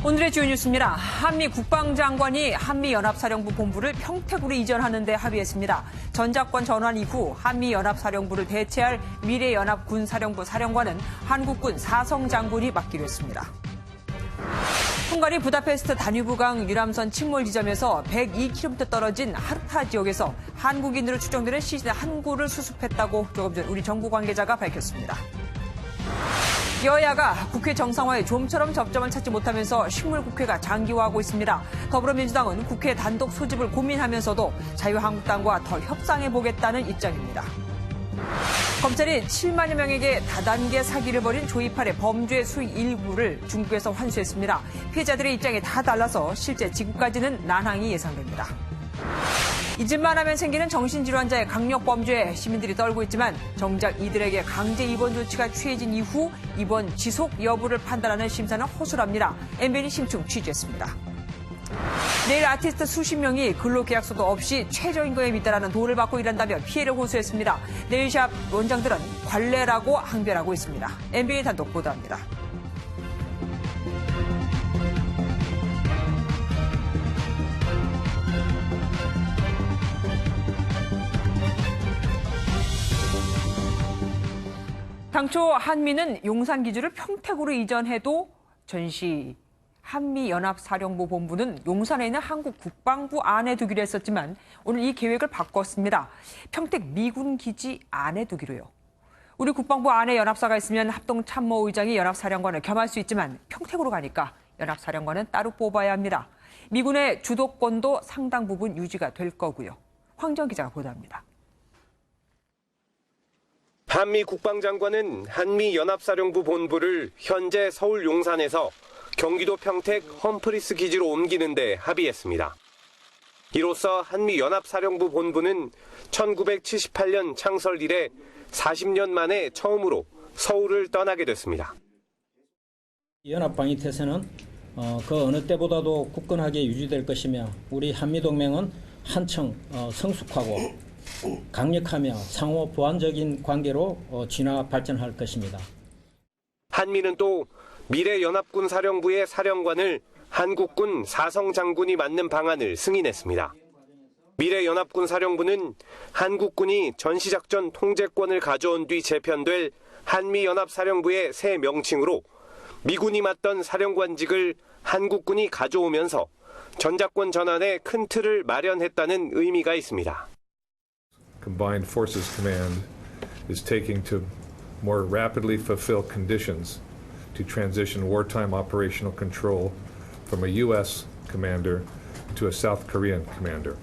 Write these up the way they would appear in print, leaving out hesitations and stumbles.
오늘의 주요 뉴스입니다. 한미 국방장관이 한미연합사령부 본부를 평택으로 이전하는 데 합의했습니다. 전작권 전환 이후 한미연합사령부를 대체할 미래연합군사령부 사령관은 한국군 사성 장군이 맡기로 했습니다. 헝가리 부다페스트 다뉴브강 유람선 침몰 지점에서 102km 떨어진 하르타 지역에서 한국인으로 추정되는 시신 한 구를 수습했다고 조금 전 우리 정부 관계자가 밝혔습니다. 여야가 국회 정상화에 좀처럼 접점을 찾지 못하면서 식물국회가 장기화하고 있습니다. 더불어민주당은 국회 단독 소집을 고민하면서도 자유한국당과 더 협상해보겠다는 입장입니다. 검찰이 7만여 명에게 다단계 사기를 벌인 조이팔의 범죄 수익 일부를 중국에서 환수했습니다. 피해자들의 입장이 다 달라서 실제 지금까지는 난항이 예상됩니다. 잊을만 하면 생기는 정신질환자의 강력범죄에 시민들이 떨고 있지만 정작 이들에게 강제 입원 조치가 취해진 이후 입원 지속 여부를 판단하는 심사는 허술합니다. MBN이 심층 취재했습니다. 내일 아티스트 수십 명이 근로계약서도 없이 최저임금에 미달하는 돈을 받고 일한다며 피해를 호소했습니다. 네일샵 원장들은 관례라고 항변하고 있습니다. MBN 단독 보도합니다. 당초 한미는 용산 기지를 평택으로 이전해도 전시 한미연합사령부 본부는 용산에 있는 한국 국방부 안에 두기로 했었지만 오늘 이 계획을 바꿨습니다. 평택 미군 기지 안에 두기로요. 우리 국방부 안에 연합사가 있으면 합동참모의장이 연합사령관을 겸할 수 있지만 평택으로 가니까 연합사령관은 따로 뽑아야 합니다. 미군의 주도권도 상당 부분 유지가 될 거고요. 황정 기자가 보도합니다. 한미 국방장관은 한미연합사령부 본부를 현재 서울 용산에서 경기도 평택 험프리스 기지로 옮기는 데 합의했습니다. 이로써 한미연합사령부 본부는 1978년 창설 이래 40년 만에 처음으로 서울을 떠나게 됐습니다. 연합방위 태세는 그 어느 때보다도 굳건하게 유지될 것이며 우리 한미동맹은 한층 성숙하고 강력하며 상호 보완적인 관계로 진화 발전할 것입니다. 한미는 또 미래연합군 사령부의 사령관을 한국군 사성 장군이 맡는 방안을 승인했습니다. 미래연합군 사령부는 한국군이 전시작전 통제권을 가져온 뒤 재편될 한미연합사령부의 새 명칭으로 미군이 맡던 사령관직을 한국군이 가져오면서 전작권 전환에 큰 틀을 마련했다는 의미가 있습니다. Combined Forces Command is taking to more rapidly fulfill conditions to transition wartime operational control from a U.S. commander to a South Korean commander.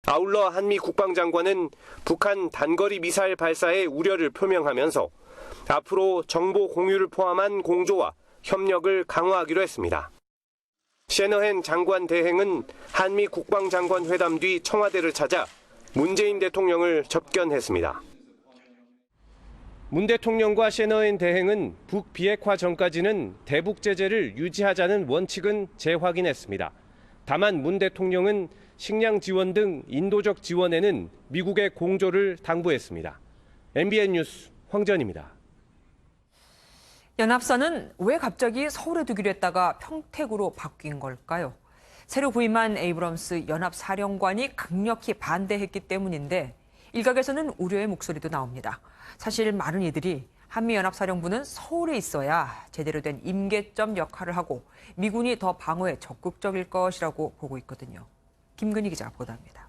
아울러 한미 국방장관은 북한 단거리 미사일 발사에 우려를 표명하면서 앞으로 정보 공유를 포함한 공조와 협력을 강화하기로 했습니다. 셰너헨 장관 대행은 한미 국방장관 회담 뒤 청와대를 찾아 문재인 대통령을 접견했습니다. 문 대통령과 셰너헨 대행은 북비핵화 전까지는 대북 제재를 유지하자는 원칙은 재확인했습니다. 다만 문 대통령은 식량 지원 등 인도적 지원에는 미국의 공조를 당부했습니다. MBN 뉴스 황전입니다. 연합사는 왜 갑자기 서울에 두기로 했다가 평택으로 바뀐 걸까요? 새로 부임한 에이브럼스 연합사령관이 강력히 반대했기 때문인데 일각에서는 우려의 목소리도 나옵니다. 사실 많은 이들이 한미연합사령부는 서울에 있어야 제대로 된 임계점 역할을 하고 미군이 더 방어에 적극적일 것이라고 보고 있거든요. 김근희 기자가 보도합니다.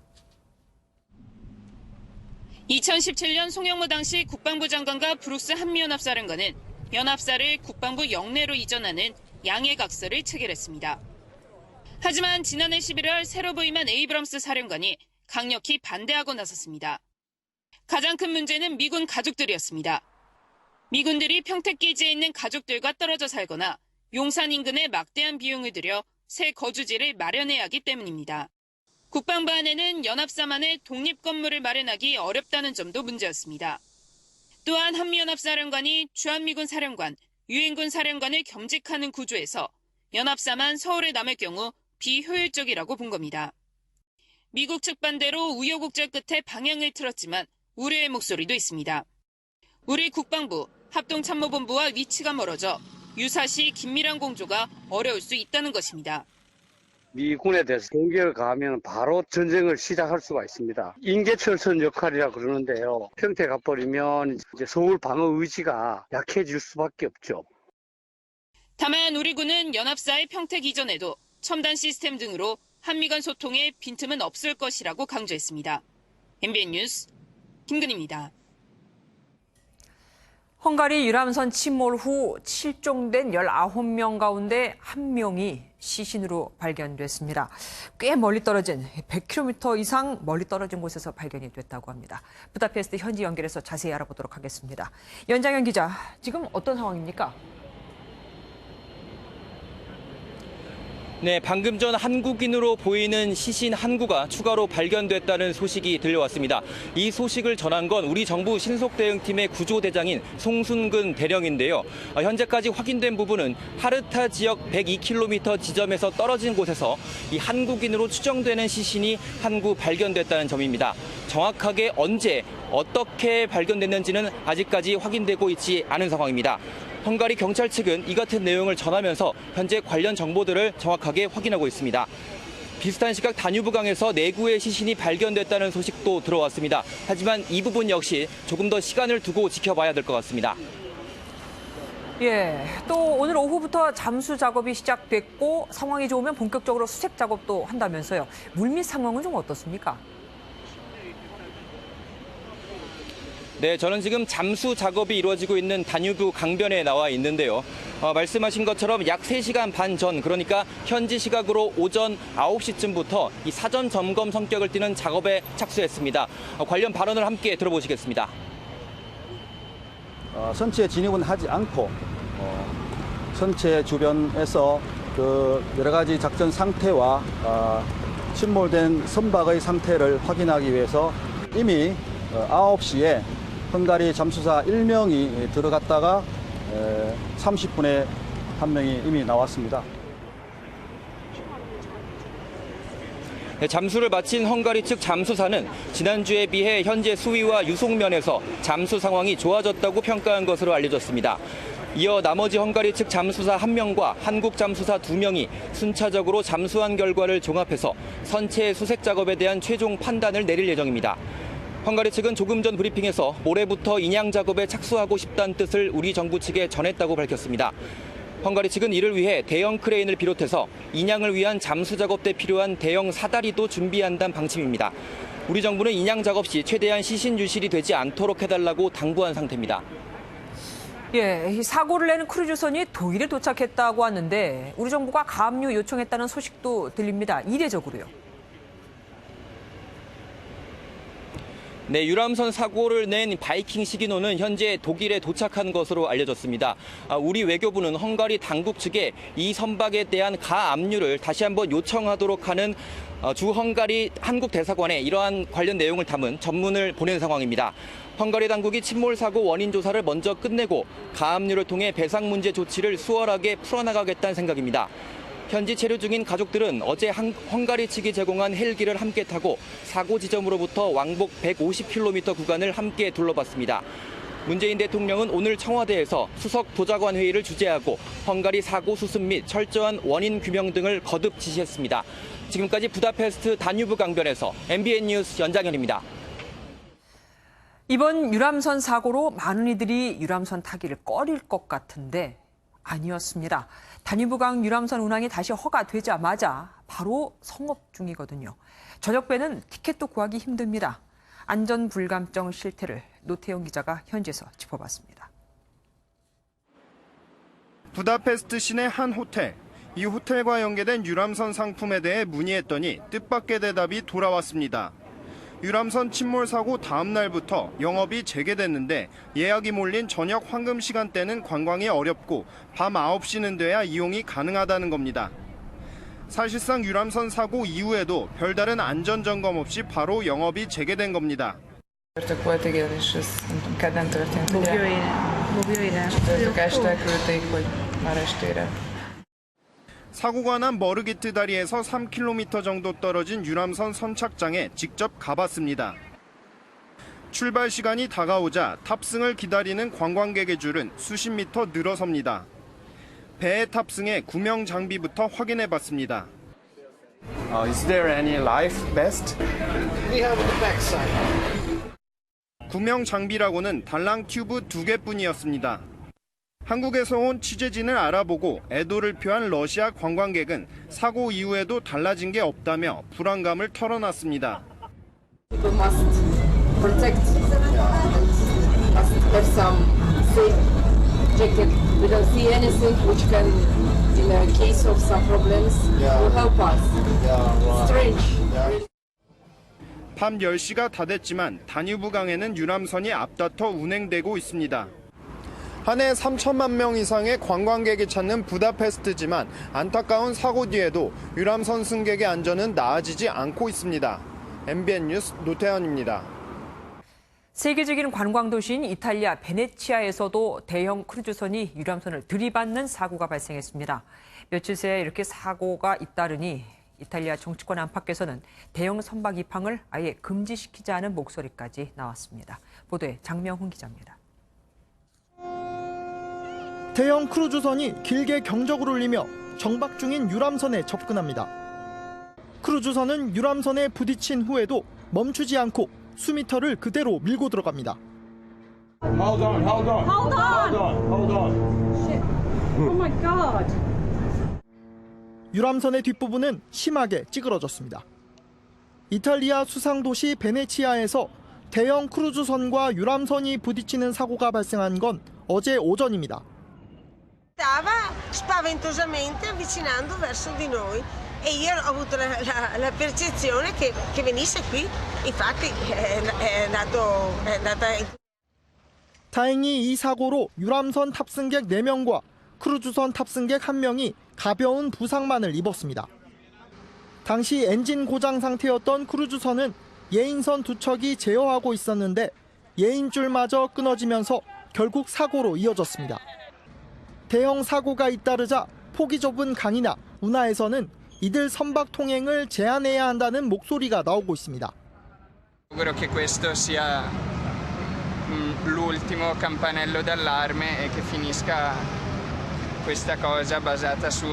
2017년 송영무 당시 국방부 장관과 브룩스 한미연합사령관은 연합사를 국방부 영내로 이전하는 양해각서를 체결했습니다. 하지만 지난해 11월 새로 부임한 에이브럼스 사령관이 강력히 반대하고 나섰습니다. 가장 큰 문제는 미군 가족들이었습니다. 미군들이 평택기지에 있는 가족들과 떨어져 살거나 용산 인근에 막대한 비용을 들여 새 거주지를 마련해야 하기 때문입니다. 국방부 안에는 연합사만의 독립건물을 마련하기 어렵다는 점도 문제였습니다. 또한 한미연합사령관이 주한미군 사령관, 유엔군 사령관을 겸직하는 구조에서 연합사만 서울에 남을 경우 비효율적이라고 본 겁니다. 미국 측 반대로 우여곡절 끝에 방향을 틀었지만 우려의 목소리도 있습니다. 우리 국방부, 합동참모본부와 위치가 멀어져 유사시 긴밀한 공조가 어려울 수 있다는 것입니다. 미군에 대해서 공격을 가하면 바로 전쟁을 시작할 수가 있습니다. 인계철선 역할이라 그러는데요. 평택 가버리면 이제 서울 방어 의지가 약해질 수밖에 없죠. 다만 우리 군은 연합사의 평택 이전에도 첨단 시스템 등으로 한미 간 소통에 빈틈은 없을 것이라고 강조했습니다. MBN 뉴스 김근희입니다. 헝가리 유람선 침몰 후 실종된 19명 가운데 1명이 시신으로 발견됐습니다. 꽤 멀리 떨어진 100km 이상 멀리 떨어진 곳에서 발견이 됐다고 합니다. 부다페스트 현지 연결해서 자세히 알아보도록 하겠습니다. 연장현 기자, 지금 어떤 상황입니까? 네, 방금 전 한국인으로 보이는 시신 한 구가 추가로 발견됐다는 소식이 들려왔습니다. 이 소식을 전한 건 우리 정부 신속대응팀의 구조대장인 송순근 대령인데요. 현재까지 확인된 부분은 하르타 지역 102km 지점에서 떨어진 곳에서 이 한국인으로 추정되는 시신이 한 구 발견됐다는 점입니다. 정확하게 언제, 어떻게 발견됐는지는 아직까지 확인되고 있지 않은 상황입니다. 헝가리 경찰 측은 이 같은 내용을 전하면서 현재 관련 정보들을 정확하게 확인하고 있습니다. 비슷한 시각 다뉴브강에서 4구의 시신이 발견됐다는 소식도 들어왔습니다. 하지만 이 부분 역시 조금 더 시간을 두고 지켜봐야 될 것 같습니다. 예, 또 오늘 오후부터 잠수 작업이 시작됐고 상황이 좋으면 본격적으로 수색 작업도 한다면서요. 물밑 상황은 좀 어떻습니까? 네, 저는 지금 잠수 작업이 이루어지고 있는 다뉴브 강변에 나와 있는데요. 말씀하신 것처럼 약 3시간 반 전, 그러니까 현지 시각으로 오전 9시쯤부터 이 사전 점검 성격을 띠는 작업에 착수했습니다. 관련 발언을 함께 들어보시겠습니다. 선체 진입은 하지 않고 선체 주변에서 그 여러 가지 작전 상태와 침몰된 선박의 상태를 확인하기 위해서 이미 9시에 헝가리 잠수사 1명이 들어갔다가 30분에 1명이 이미 나왔습니다. 잠수를 마친 헝가리 측 잠수사는 지난주에 비해 현재 수위와 유속면에서 잠수 상황이 좋아졌다고 평가한 것으로 알려졌습니다. 이어 나머지 헝가리 측 잠수사 1명과 한국 잠수사 2명이 순차적으로 잠수한 결과를 종합해서 선체 수색 작업에 대한 최종 판단을 내릴 예정입니다. 헝가리 측은 조금 전 브리핑에서 모레부터 인양 작업에 착수하고 싶다는 뜻을 우리 정부 측에 전했다고 밝혔습니다. 헝가리 측은 이를 위해 대형 크레인을 비롯해서 인양을 위한 잠수 작업 때 필요한 대형 사다리도 준비한다는 방침입니다. 우리 정부는 인양 작업 시 최대한 시신 유실이 되지 않도록 해달라고 당부한 상태입니다. 예, 이 사고를 내는 크루즈선이 독일에 도착했다고 하는데 우리 정부가 가압류 요청했다는 소식도 들립니다. 이례적으로요. 네, 유람선 사고를 낸 바이킹 시기노는 현재 독일에 도착한 것으로 알려졌습니다. 우리 외교부는 헝가리 당국 측에 이 선박에 대한 가압류를 다시 한번 요청하도록 하는 주 헝가리 한국 대사관에 이러한 관련 내용을 담은 전문을 보낸 상황입니다. 헝가리 당국이 침몰 사고 원인 조사를 먼저 끝내고 가압류를 통해 배상 문제 조치를 수월하게 풀어나가겠다는 생각입니다. 현지 체류 중인 가족들은 어제 헝가리 측이 제공한 헬기를 함께 타고 사고 지점으로부터 왕복 150km 구간을 함께 둘러봤습니다. 문재인 대통령은 오늘 청와대에서 수석 보좌관 회의를 주재하고 헝가리 사고 수습 및 철저한 원인 규명 등을 거듭 지시했습니다. 지금까지 부다페스트 다뉴브 강변에서 MBN 뉴스 연장현입니다. 이번 유람선 사고로 많은 이들이 유람선 타기를 꺼릴 것 같은데 아니었습니다. 다뉴브강 유람선 운항이 다시 허가되자마자 바로 성업 중이거든요. 저녁 배는 티켓도 구하기 힘듭니다. 안전 불감증 실태를 노태용 기자가 현지에서 짚어봤습니다. 부다페스트 시내 한 호텔. 이 호텔과 연계된 유람선 상품에 대해 문의했더니 뜻밖의 대답이 돌아왔습니다. 유람선 침몰 사고 다음 날부터 영업이 재개됐는데 예약이 몰린 저녁 황금 시간대는 관광이 어렵고 밤 9시는 돼야 이용이 가능하다는 겁니다. 사실상 유람선 사고 이후에도 별다른 안전 점검 없이 바로 영업이 재개된 겁니다. 사고가 난 머르기트 다리에서 3km 정도 떨어진 유람선 선착장에 직접 가봤습니다. 출발 시간이 다가오자 탑승을 기다리는 관광객의 줄은 수십 미터 늘어섭니다. 배에 탑승해 구명 장비부터 확인해봤습니다. Is there any life vest? We have the backside. 구명 장비라고는 달랑 튜브 2개뿐이었습니다. 한국에서 온 취재진을 알아보고 애도를 표한 러시아 관광객은 사고 이후에도 달라진 게 없다며 불안감을 털어놨습니다. People must protect and must have some safe jacket. We don't see anything which can, in the case of some problems, will help us. Strange. 밤 10시가 다 됐지만 다뉴브강에는 유람선이 앞다퉈 운행되고 있습니다. 한 해 3천만 명 이상의 관광객이 찾는 부다페스트지만 안타까운 사고 뒤에도 유람선 승객의 안전은 나아지지 않고 있습니다. MBN 뉴스 노태현입니다. 세계적인 관광도시인 이탈리아 베네치아에서도 대형 크루즈선이 유람선을 들이받는 사고가 발생했습니다. 며칠 새 이렇게 사고가 잇따르니 이탈리아 정치권 안팎에서는 대형 선박 입항을 아예 금지시키자는 목소리까지 나왔습니다. 보도에 장명훈 기자입니다. 대형 크루즈선이 길게 경적을 울리며 정박 중인 유람선에 접근합니다. 크루즈선은 유람선에 부딪힌 후에도 멈추지 않고 수미터를 그대로 밀고 들어갑니다. Hold on. Shit. Oh my God. 유람선의 뒷부분은 심하게 찌그러졌습니다. 이탈리아 수상도시 베네치아에서 대형 크루즈선과 유람선이 부딪히는 사고가 발생한 건 어제 오전입니다. Stava spaventosamente avvicinando verso di noi e io ho avuto la percezione che venisse qui, infatti è andata. 다행히 이 사고로 유람선 탑승객 4명과 크루즈선 탑승객 1명이 가벼운 부상만을 입었습니다. 당시 엔진 고장 상태였던 크루즈선은 예인선 2척이 제어하고 있었는데 예인줄마저 끊어지면서 결국 사고로 이어졌습니다. 대형 사고가 잇따르자 폭이 좁은 강이나 운하에서는 이들 선박 통행을 제한해야 한다는 목소리가 나오고 있습니다. Auguro che questo sia l'ultimo campanello d'allarme e che finisca questa cosa basata su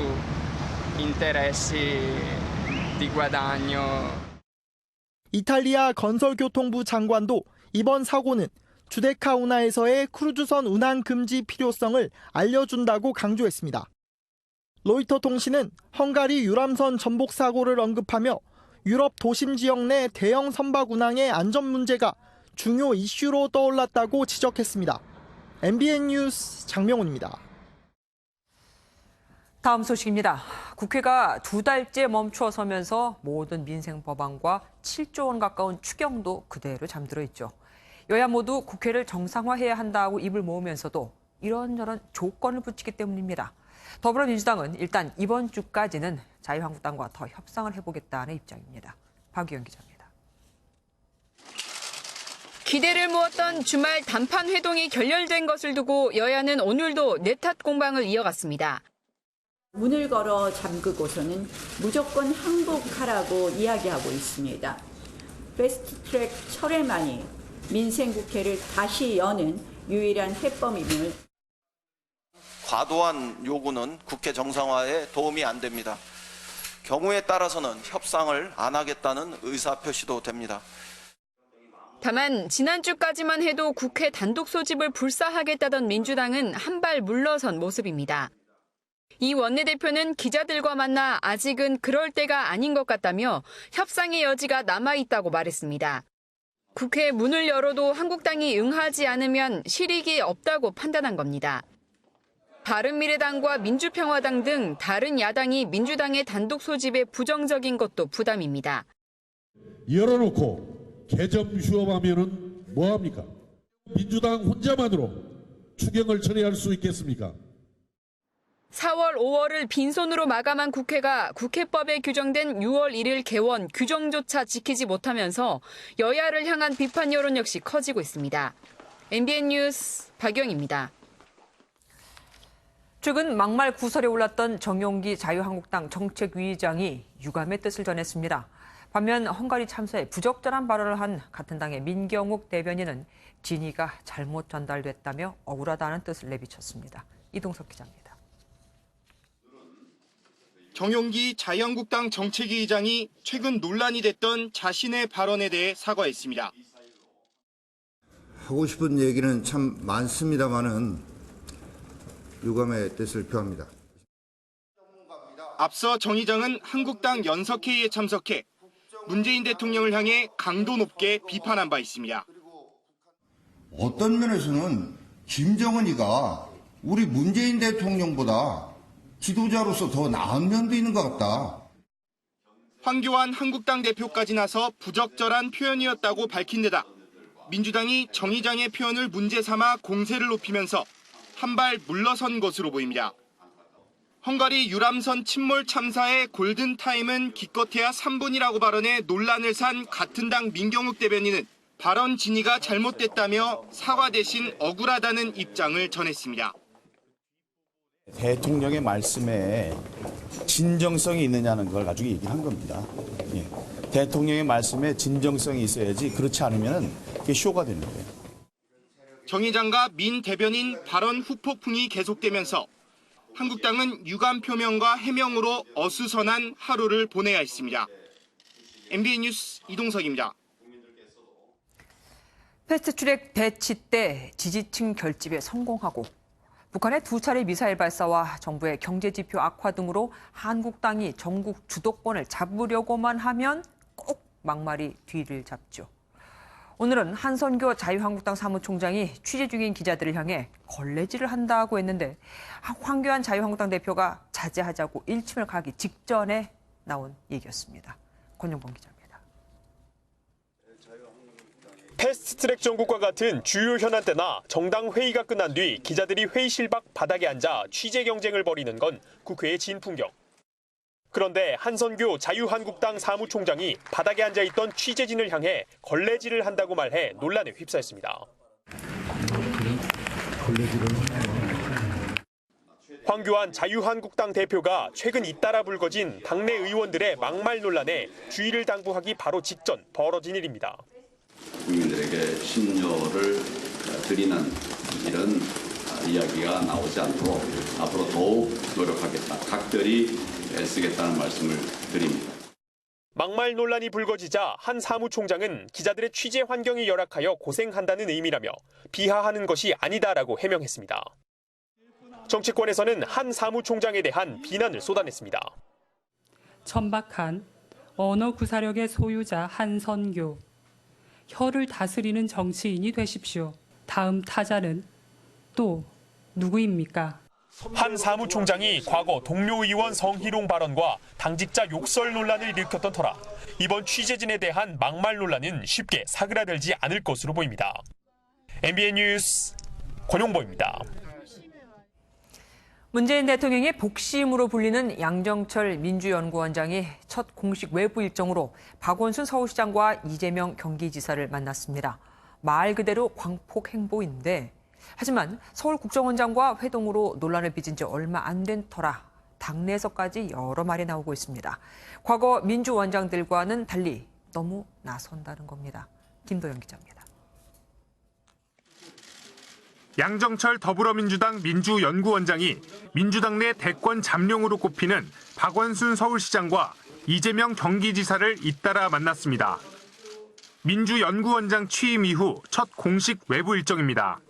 interessi di guadagno. 이탈리아 건설교통부 장관도 이번 사고는 주데카 운하에서의 크루즈선 운항 금지 필요성을 알려준다고 강조했습니다. 로이터 통신은 헝가리 유람선 전복 사고를 언급하며 유럽 도심 지역 내 대형 선박 운항의 안전 문제가 중요 이슈로 떠올랐다고 지적했습니다. MBN 뉴스 장명훈입니다. 다음 소식입니다. 국회가 2달째 멈추어서면서 모든 민생 법안과 7조 원 가까운 추경도 그대로 잠들어 있죠. 여야 모두 국회를 정상화해야 한다고 입을 모으면서도 이런저런 조건을 붙이기 때문입니다. 더불어민주당은 일단 이번 주까지는 자유한국당과 더 협상을 해보겠다는 입장입니다. 박유영 기자입니다. 기대를 모았던 주말 단판 회동이 결렬된 것을 두고 여야는 오늘도 내탓 공방을 이어갔습니다. 문을 걸어 잠그고서는 무조건 항복하라고 이야기하고 있습니다. 패스트트랙 철회만이 민생국회를 다시 여는 유일한 해법임을. 과도한 요구는 국회 정상화에 도움이 안 됩니다. 경우에 따라서는 협상을 안 하겠다는 의사표시도 됩니다. 다만 지난주까지만 해도 국회 단독 소집을 불사하겠다던 민주당은 한 발 물러선 모습입니다. 이 원내대표는 기자들과 만나 아직은 그럴 때가 아닌 것 같다며 협상의 여지가 남아있다고 말했습니다. 국회 문을 열어도 한국당이 응하지 않으면 실익이 없다고 판단한 겁니다. 바른미래당과 민주평화당 등 다른 야당이 민주당의 단독 소집에 부정적인 것도 부담입니다. 열어놓고 개점 휴업하면은 뭐합니까? 민주당 혼자만으로 추경을 처리할 수 있겠습니까? 4월, 5월을 빈손으로 마감한 국회가 국회법에 규정된 6월 1일 개원 규정조차 지키지 못하면서 여야를 향한 비판 여론 역시 커지고 있습니다. MBN 뉴스 박영입니다. 최근 막말 구설에 올랐던 정용기 자유한국당 정책위의장이 유감의 뜻을 전했습니다. 반면 헝가리 참사에 부적절한 발언을 한 같은 당의 민경욱 대변인은 진위가 잘못 전달됐다며 억울하다는 뜻을 내비쳤습니다. 이동석 기자입니다. 정용기 자유한국당 정책위 의장이 최근 논란이 됐던 자신의 발언에 대해 사과했습니다. 하고 싶은 얘기는 참 많습니다만은 유감의 뜻을 표합니다. 앞서 정 의장은 한국당 연석회의에 참석해 문재인 대통령을 향해 강도 높게 비판한 바 있습니다. 어떤 면에서는 김정은이가 우리 문재인 대통령보다 지도자로서 더 나은 면도 있는 것 같다. 황교안 한국당 대표까지 나서 부적절한 표현이었다고 밝힌 데다 민주당이 정 의장의 표현을 문제 삼아 공세를 높이면서 한 발 물러선 것으로 보입니다. 헝가리 유람선 침몰 참사의 골든타임은 기껏해야 3분이라고 발언해 논란을 산 같은 당 민경욱 대변인은 발언 진위가 잘못됐다며 사과 대신 억울하다는 입장을 전했습니다. 대통령의 말씀에 진정성이 있느냐는 걸 가지고 얘기한 겁니다. 예. 대통령의 말씀에 진정성이 있어야지 그렇지 않으면 그게 쇼가 되는 거예요. 정 의장과 민 대변인 발언 후폭풍이 계속되면서 한국당은 유감 표명과 해명으로 어수선한 하루를 보내야 했습니다. MBN 뉴스 이동석입니다. 패스트트랙 대치 때 지지층 결집에 성공하고 북한의 2차례 미사일 발사와 정부의 경제지표 악화 등으로 한국당이 전국 주도권을 잡으려고만 하면 꼭 막말이 뒤를 잡죠. 오늘은 한선교 자유한국당 사무총장이 취재 중인 기자들을 향해 걸레질을 한다고 했는데 황교안 자유한국당 대표가 자제하자고 일침을 가기 직전에 나온 얘기였습니다. 권영범 기자입니다. 패스트트랙 정국과 같은 주요 현안 때나 정당 회의가 끝난 뒤 기자들이 회의실 밖 바닥에 앉아 취재 경쟁을 벌이는 건 국회의 진풍경. 그런데 한선교 자유한국당 사무총장이 바닥에 앉아있던 취재진을 향해 걸레질을 한다고 말해 논란에 휩싸였습니다. 황교안 자유한국당 대표가 최근 잇따라 불거진 당내 의원들의 막말 논란에 주의를 당부하기 바로 직전 벌어진 일입니다. 국민들에게 신뢰를 드리는 이런 이야기가 나오지 않도록 앞으로 더욱 노력하겠다. 각별히 애쓰겠다는 말씀을 드립니다. 막말 논란이 불거지자 한 사무총장은 기자들의 취재 환경이 열악하여 고생한다는 의미라며 비하하는 것이 아니다라고 해명했습니다. 정치권에서는 한 사무총장에 대한 비난을 쏟아냈습니다. 천박한 언어 구사력의 소유자 한선교. 혀를 다스리는 정치인이 되십시오. 다음 타자는 또 누구입니까? 한 사무총장이 과거 동료 의원 성희롱 발언과 당직자 욕설 논란을 일으켰던 터라 이번 취재진에 대한 막말 논란은 쉽게 사그라들지 않을 것으로 보입니다. MBN 뉴스 권용보입니다. 문재인 대통령의 복심으로 불리는 양정철 민주연구원장이 첫 공식 외부 일정으로 박원순 서울시장과 이재명 경기지사를 만났습니다. 말 그대로 광폭 행보인데 하지만 서울국정원장과 회동으로 논란을 빚은 지 얼마 안 된 터라 당내에서까지 여러 말이 나오고 있습니다. 과거 민주원장들과는 달리 너무 나선다는 겁니다. 김도영 기자입니다. 양정철 더불어민주당 민주연구원장이 민주당 내 대권 잠룡으로 꼽히는 박원순 서울시장과 이재명 경기지사를 잇따라 만났습니다. 민주연구원장 취임 이후 첫 공식 외부 일정입니다.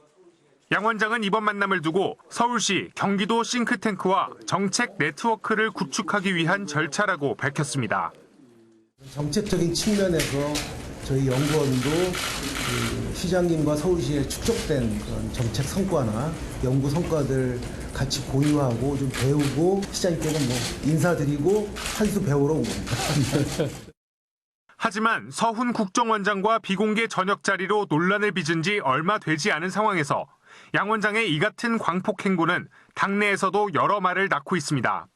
양 원장은 이번 만남을 두고 서울시 경기도 싱크탱크와 정책 네트워크를 구축하기 위한 절차라고 밝혔습니다. 정책적인 측면에서 저희 연구원도 시장님과 서울시에 축적된 그런 정책 성과나 연구 성과들 같이 공유하고 좀 배우고 시장님께는 인사드리고 한 수 배우러 온 겁니다. 하지만 서훈 국정원장과 비공개 저녁 자리로 논란을 빚은 지 얼마 되지 않은 상황에서 양 원장의 이 같은 광폭 행보는 당내에서도 여러 말을 낳고 있습니다.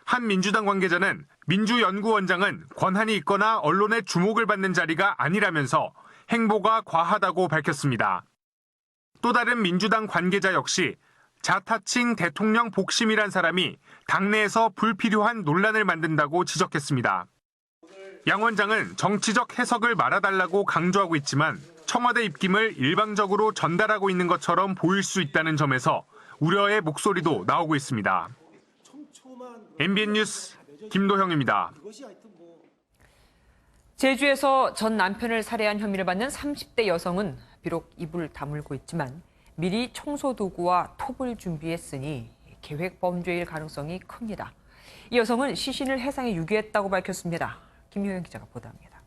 한 민주당 관계자는 민주연구원장은 권한이 있거나 언론의 주목을 받는 자리가 아니라면서 행보가 과하다고 밝혔습니다. 또 다른 민주당 관계자 역시 자타칭 대통령 복심이란 사람이 당내에서 불필요한 논란을 만든다고 지적했습니다. 양 원장은 정치적 해석을 말아달라고 강조하고 있지만 청와대 입김을 일방적으로 전달하고 있는 것처럼 보일 수 있다는 점에서 우려의 목소리도 나오고 있습니다. MBN 뉴스 김도형입니다. 제주에서 전 남편을 살해한 혐의를 받는 30대 여성은 비록 입을 다물고 있지만 미리 청소 도구와 톱을 준비했으니 계획 범죄일 가능성이 큽니다. 이 여성은 시신을 해상에 유기했다고 밝혔습니다. 김효영 기자가 보도합니다.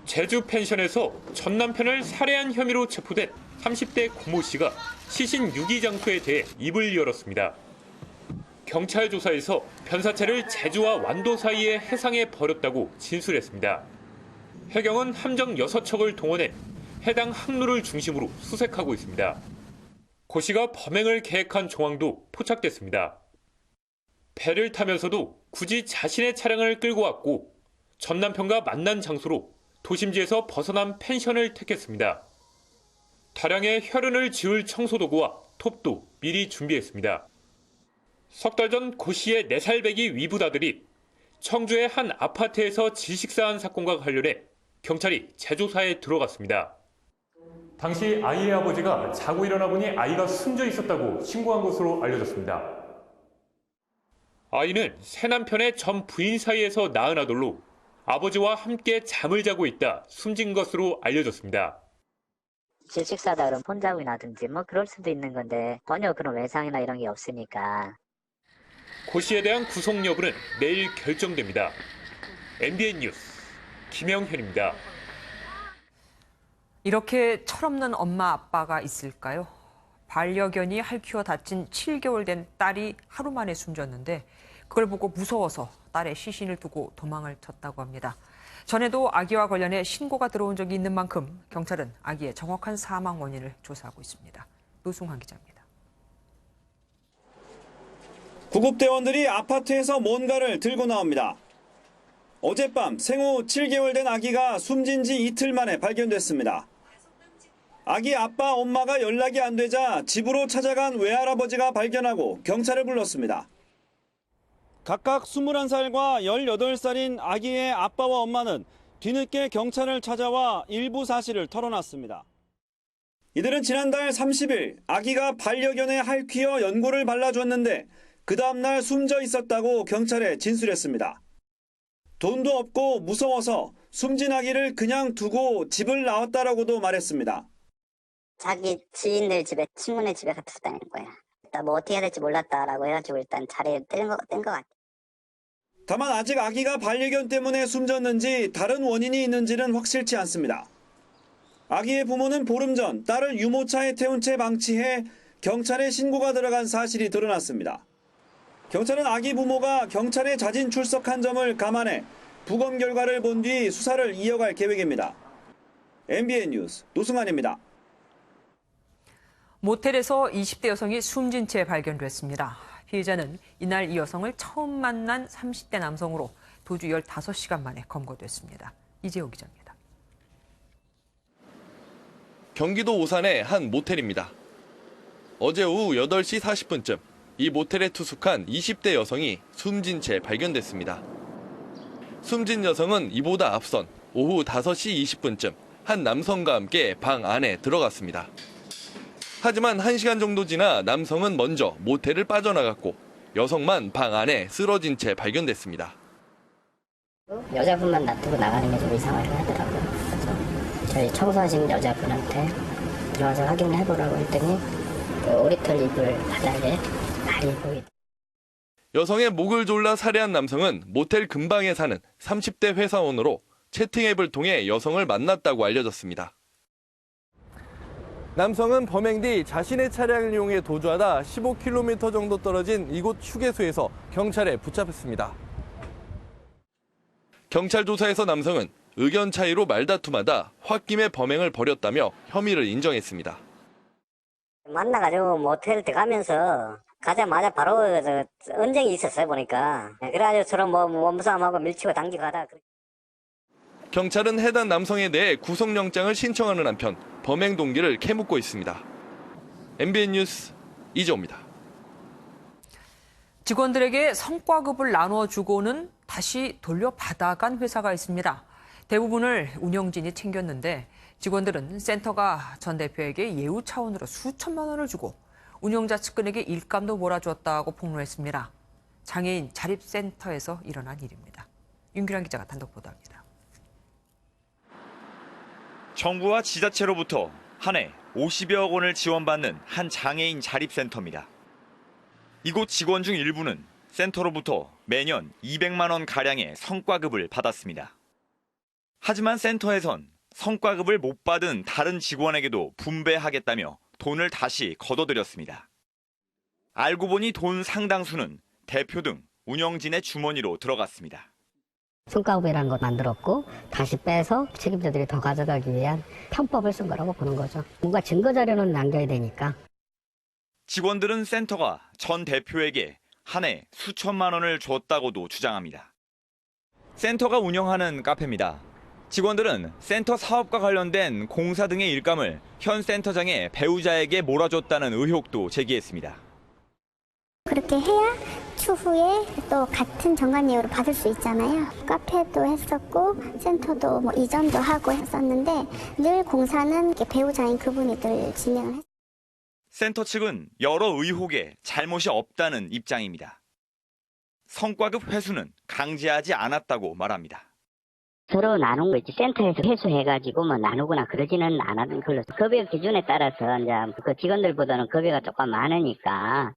제주 펜션에서 전 남편을 살해한 혐의로 체포된 30대 고모 씨가 시신 유기 장소에 대해 입을 열었습니다. 경찰 조사에서 변사체를 제주와 완도 사이의 해상에 버렸다고 진술했습니다. 해경은 함정 6척을 동원해 해당 항로를 중심으로 수색하고 있습니다. 고 씨가 범행을 계획한 정황도 포착됐습니다. 배를 타면서도 굳이 자신의 차량을 끌고 왔고 전 남편과 만난 장소로 도심지에서 벗어난 펜션을 택했습니다. 다량의 혈흔을 지울 청소도구와 톱도 미리 준비했습니다. 석 달 전 고 씨의 4살 배기 위부다들이 청주의 한 아파트에서 질식사한 사건과 관련해 경찰이 재조사에 들어갔습니다. 당시 아이의 아버지가 자고 일어나 보니 아이가 숨져 있었다고 신고한 것으로 알려졌습니다. 아이는 새 남편의 전 부인 사이에서 낳은 아들로 아버지와 함께 잠을 자고 있다 숨진 것으로 알려졌습니다. 질식사다 그럼 혼자이나든지 뭐 그럴 수도 있는 건데 전혀 그런 외상이나 이런 게 없으니까. 고 씨에 대한 구속 여부는 내일 결정됩니다. MBN 뉴스 김영현입니다. 이렇게 철없는 엄마 아빠가 있을까요? 반려견이 핥히어 다친 7개월 된 딸이 하루 만에 숨졌는데 그걸 보고 무서워서 딸의 시신을 두고 도망을 쳤다고 합니다. 전에도 아기와 관련해 신고가 들어온 적이 있는 만큼 경찰은 아기의 정확한 사망 원인을 조사하고 있습니다. 노승환 기자입니다. 구급대원들이 아파트에서 뭔가를 들고 나옵니다. 어젯밤 생후 7개월 된 아기가 숨진 지 이틀 만에 발견됐습니다. 아기 아빠 엄마가 연락이 안 되자 집으로 찾아간 외할아버지가 발견하고 경찰을 불렀습니다. 각각 21살과 18살인 아기의 아빠와 엄마는 뒤늦게 경찰을 찾아와 일부 사실을 털어놨습니다. 이들은 지난달 30일 아기가 반려견에 핥히어 연고를 발라줬는데 그 다음날 숨져 있었다고 경찰에 진술했습니다. 돈도 없고 무서워서 숨진 아기를 그냥 두고 집을 나왔다라고도 말했습니다. 자기 지인들 집에, 친구네 집에 같이 다니는 거야. 일단 뭐 어떻게 해야 될지 몰랐다라고 해가지고 일단 자리에 뗀 것 같아. 다만 아직 아기가 반려견 때문에 숨졌는지 다른 원인이 있는지는 확실치 않습니다. 아기의 부모는 보름 전 딸을 유모차에 태운 채 방치해 경찰에 신고가 들어간 사실이 드러났습니다. 경찰은 아기 부모가 경찰에 자진 출석한 점을 감안해 부검 결과를 본 뒤 수사를 이어갈 계획입니다. MBN 뉴스 노승환입니다. 모텔에서 20대 여성이 숨진 채 발견됐습니다. 피해자는 이날 이 여성을 처음 만난 30대 남성으로 도주 15시간 만에 검거됐습니다. 이재호 기자입니다. 경기도 오산의 한 모텔입니다. 어제 오후 8시 40분쯤 이 모텔에 투숙한 20대 여성이 숨진 채 발견됐습니다. 숨진 여성은 이보다 앞선 오후 5시 20분쯤 한 남성과 함께 방 안에 들어갔습니다. 하지만 1시간 정도 지나 남성은 먼저 모텔을 빠져나갔고 여성만 방 안에 쓰러진 채 발견됐습니다. 여자분만 놔두고 나가는 게 좀 이상하긴 하더라고요. 그래서 저희 청소하시는 여자분한테 들어와서 확인을 해보라고 했더니 그 오리털 이불 바닥에 발이 보이더라고요. 여성의 목을 졸라 살해한 남성은 모텔 근방에 사는 30대 회사원으로 채팅 앱을 통해 여성을 만났다고 알려졌습니다. 남성은 범행 뒤 자신의 차량을 이용해 도주하다 15km 정도 떨어진 이곳 휴게소에서 경찰에 붙잡혔습니다. 경찰 조사에서 남성은 의견 차이로 말다툼하다 홧김에 범행을 벌였다며 혐의를 인정했습니다. 만나가지고 모텔 들어가면서 가자마자 바로 언쟁이 있었어요 보니까. 그래가지고 서로 뭐 몸싸움하고 밀치고 당기고 하다. 경찰은 해당 남성에 대해 구속영장을 신청하는 한편 범행 동기를 캐묻고 있습니다. MBN 뉴스 이재호입니다. 직원들에게 성과급을 나눠주고는 다시 돌려받아간 회사가 있습니다. 대부분을 운영진이 챙겼는데 직원들은 센터가 전 대표에게 예우 차원으로 수천만 원을 주고 운영자 측근에게 일감도 몰아주었다고 폭로했습니다. 장애인 자립센터에서 일어난 일입니다. 윤규란 기자가 단독 보도합니다. 정부와 지자체로부터 한 해 50여 원을 지원받는 한 장애인 자립센터입니다. 이곳 직원 중 일부는 센터로부터 매년 200만 원 가량의 성과급을 받았습니다. 하지만 센터에선 성과급을 못 받은 다른 직원에게도 분배하겠다며 돈을 다시 걷어들였습니다. 알고 보니 돈 상당수는 대표 등 운영진의 주머니로 들어갔습니다. 성과급이라는 걸 만들었고 다시 빼서 책임자들이 더 가져가기 위한 편법을 쓴 거라고 보는 거죠. 뭔가 증거 자료는 남겨야 되니까. 직원들은 센터가 전 대표에게 한 해 수천만 원을 줬다고도 주장합니다. 센터가 운영하는 카페입니다. 직원들은 센터 사업과 관련된 공사 등의 일감을 현 센터장의 배우자에게 몰아줬다는 의혹도 제기했습니다. 그렇게 해야 추후에 또 같은 정관예우를 받을 수 있잖아요. 카페도 했었고 센터도 뭐 이전도 하고 했었는데 늘 공사는 배우자인 그분이 늘 진행을 했어요. 센터 측은 여러 의혹에 잘못이 없다는 입장입니다. 성과급 회수는 강제하지 않았다고 말합니다. 서로 나눈 거 있지. 센터에서 회수해가지고 뭐 나누거나 그러지는 않았던 걸로. 급여 기준에 따라서 이제 그 직원들보다는 급여가 조금 많으니까.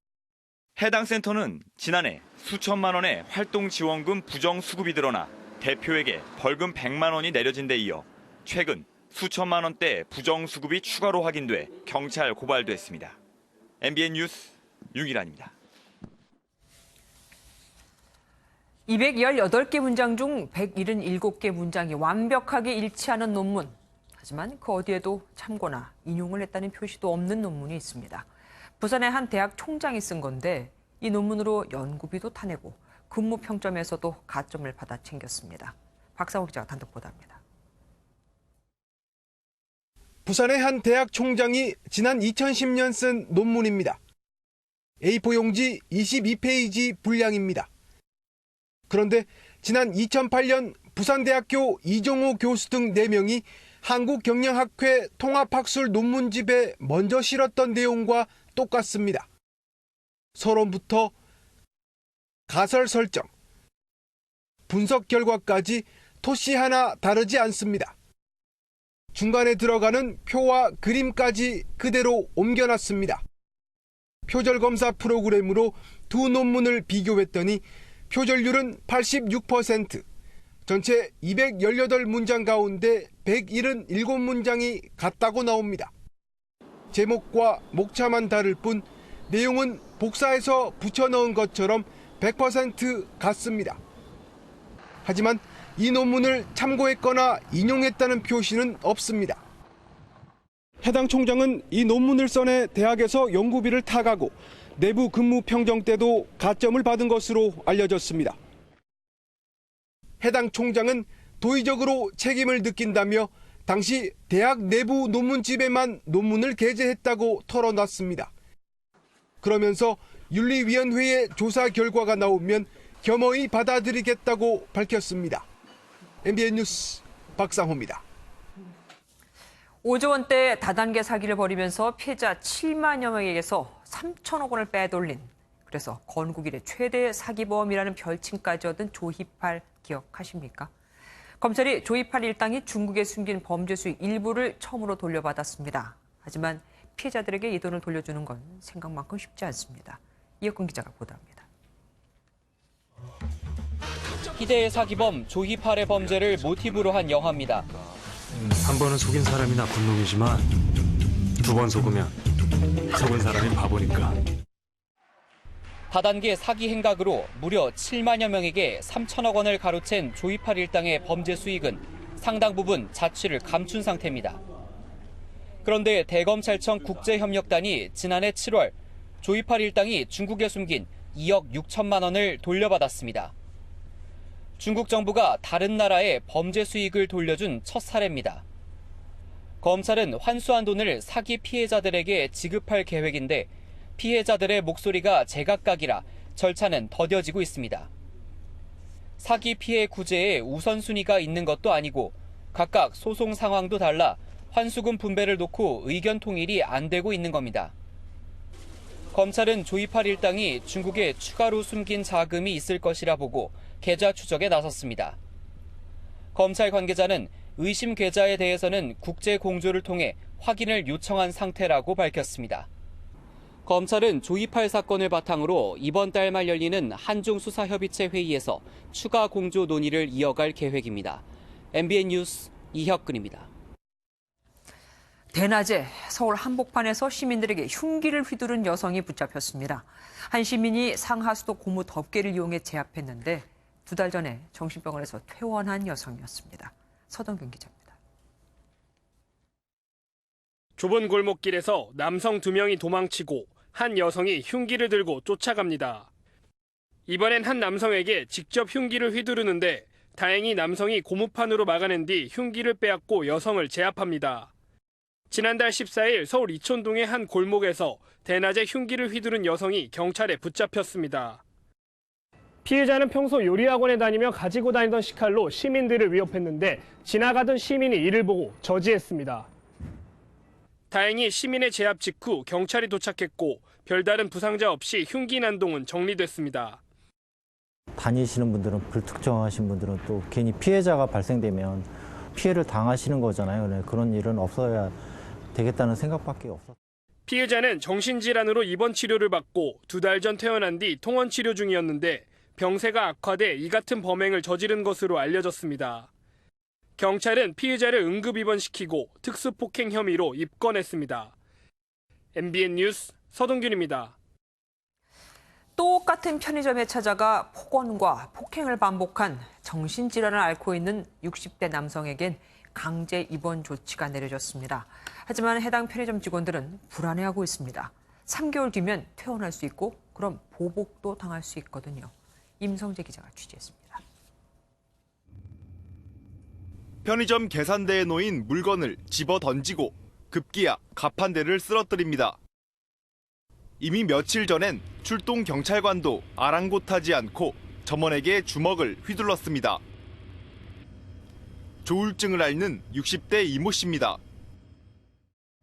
해당 센터는 지난해 수천만 원의 활동 지원금 부정 수급이 드러나 대표에게 벌금 100만 원이 내려진 데 이어 최근 수천만 원대 부정 수급이 추가로 확인돼 경찰 고발됐습니다. MBN 뉴스 윤기란입니다. 218개 문장 중 177개 문장이 완벽하게 일치하는 논문. 하지만 그 어디에도 참고나 인용을 했다는 표시도 없는 논문이 있습니다. 부산의 한 대학 총장이 쓴 건데 이 논문으로 연구비도 타내고 근무 평점에서도 가점을 받아 챙겼습니다. 박상호 기자가 단독 보도합니다. 부산의 한 대학 총장이 지난 2010년 쓴 논문입니다. A4 용지 22페이지 분량입니다. 그런데 지난 2008년 부산대학교 이종호 교수 등 4명이 한국경영학회 통합학술 논문집에 먼저 실었던 내용과 똑같습니다. 서론부터 가설 설정, 분석 결과까지 토시 하나 다르지 않습니다. 중간에 들어가는 표와 그림까지 그대로 옮겨놨습니다. 표절검사 프로그램으로 두 논문을 비교했더니 표절률은 86%, 전체 218문장 가운데 177문장이 같다고 나옵니다. 제목과 목차만 다를 뿐 내용은 복사해서 붙여넣은 것처럼 100% 같습니다. 하지만 이 논문을 참고했거나 인용했다는 표시는 없습니다. 해당 총장은 이 논문을 써내 대학에서 연구비를 타가고 내부 근무 평정 때도 가점을 받은 것으로 알려졌습니다. 해당 총장은 도의적으로 책임을 느낀다며 당시 대학 내부 논문집에만 논문을 게재했다고 털어놨습니다. 그러면서 윤리위원회의 조사 결과가 나오면 겸허히 받아들이겠다고 밝혔습니다. MBN 뉴스 박상호입니다. 5조 원대 다단계 사기를 벌이면서 피해자 7만여 명에게서 3천억 원을 빼돌린, 그래서 건국 이래 최대 사기범이라는 별칭까지 얻은 조희팔 기억하십니까? 검찰이 조희팔 일당이 중국에 숨긴 범죄 수익 일부를 처음으로 돌려받았습니다. 하지만 피해자들에게 이 돈을 돌려주는 건 생각만큼 쉽지 않습니다. 이혁근 기자가 보도합니다. 희대의 사기범 조희팔의 범죄를 모티브로 한 영화입니다. 한 번은 속인 사람이 나쁜 놈이지만 두 번 속으면 속은 사람이 바보니까. 다단계 사기 행각으로 무려 7만여 명에게 3천억 원을 가로챈 조희팔 일당의 범죄 수익은 상당 부분 자취를 감춘 상태입니다. 그런데 대검찰청 국제협력단이 지난해 7월 조희팔 일당이 중국에 숨긴 2억 6천만 원을 돌려받았습니다. 중국 정부가 다른 나라에 범죄 수익을 돌려준 첫 사례입니다. 검찰은 환수한 돈을 사기 피해자들에게 지급할 계획인데 피해자들의 목소리가 제각각이라 절차는 더뎌지고 있습니다. 사기 피해 구제에 우선순위가 있는 것도 아니고 각각 소송 상황도 달라 환수금 분배를 놓고 의견 통일이 안 되고 있는 겁니다. 검찰은 조이팔 일당이 중국에 추가로 숨긴 자금이 있을 것이라 보고 계좌 추적에 나섰습니다. 검찰 관계자는 의심 계좌에 대해서는 국제 공조를 통해 확인을 요청한 상태라고 밝혔습니다. 검찰은 조이팔 사건을 바탕으로 이번 달 말 열리는 한중 수사협의체 회의에서 추가 공조 논의를 이어갈 계획입니다. MBN 뉴스 이혁근입니다. 대낮에 서울 한복판에서 시민들에게 흉기를 휘두른 여성이 붙잡혔습니다. 한 시민이 상하수도 고무 덮개를 이용해 제압했는데 2달 전에 정신병원에서 퇴원한 여성이었습니다. 서동균 기자입니다. 좁은 골목길에서 남성 2명이 도망치고 한 여성이 흉기를 들고 쫓아갑니다. 이번엔 한 남성에게 직접 흉기를 휘두르는데 다행히 남성이 고무판으로 막아낸 뒤 흉기를 빼앗고 여성을 제압합니다. 지난달 14일 서울 이촌동의 한 골목에서 대낮에 흉기를 휘두른 여성이 경찰에 붙잡혔습니다. 피해자는 평소 요리학원에 다니며 가지고 다니던 식칼로 시민들을 위협했는데 지나가던 시민이 이를 보고 저지했습니다. 다행히 시민의 제압 직후 경찰이 도착했고 별다른 부상자 없이 흉기 난동은 정리됐습니다. 다니시는 분들은 불특정하신 분들은 또 괜히 피해자가 발생되면 피해를 당하시는 거잖아요. 그런 일은 없어야 되겠다는 생각밖에 없었어요. 피해자는 정신질환으로 입원 치료를 받고 2달 전 퇴원한 뒤 통원 치료 중이었는데 병세가 악화돼 이 같은 범행을 저지른 것으로 알려졌습니다. 경찰은 피해자를 응급 입원시키고 특수폭행 혐의로 입건했습니다. MBN 뉴스 서동균입니다. 똑같은 편의점에 찾아가 폭언과 폭행을 반복한 정신질환을 앓고 있는 60대 남성에겐 강제 입원 조치가 내려졌습니다. 하지만 해당 편의점 직원들은 불안해하고 있습니다. 3개월 뒤면 퇴원할 수 있고 그럼 보복도 당할 수 있거든요. 임성재 기자가 취재했습니다. 편의점 계산대에 놓인 물건을 집어 던지고 급기야 가판대를 쓰러뜨립니다. 이미 며칠 전엔 출동 경찰관도 아랑곳하지 않고 점원에게 주먹을 휘둘렀습니다. 조울증을 앓는 60대 이모 씨입니다.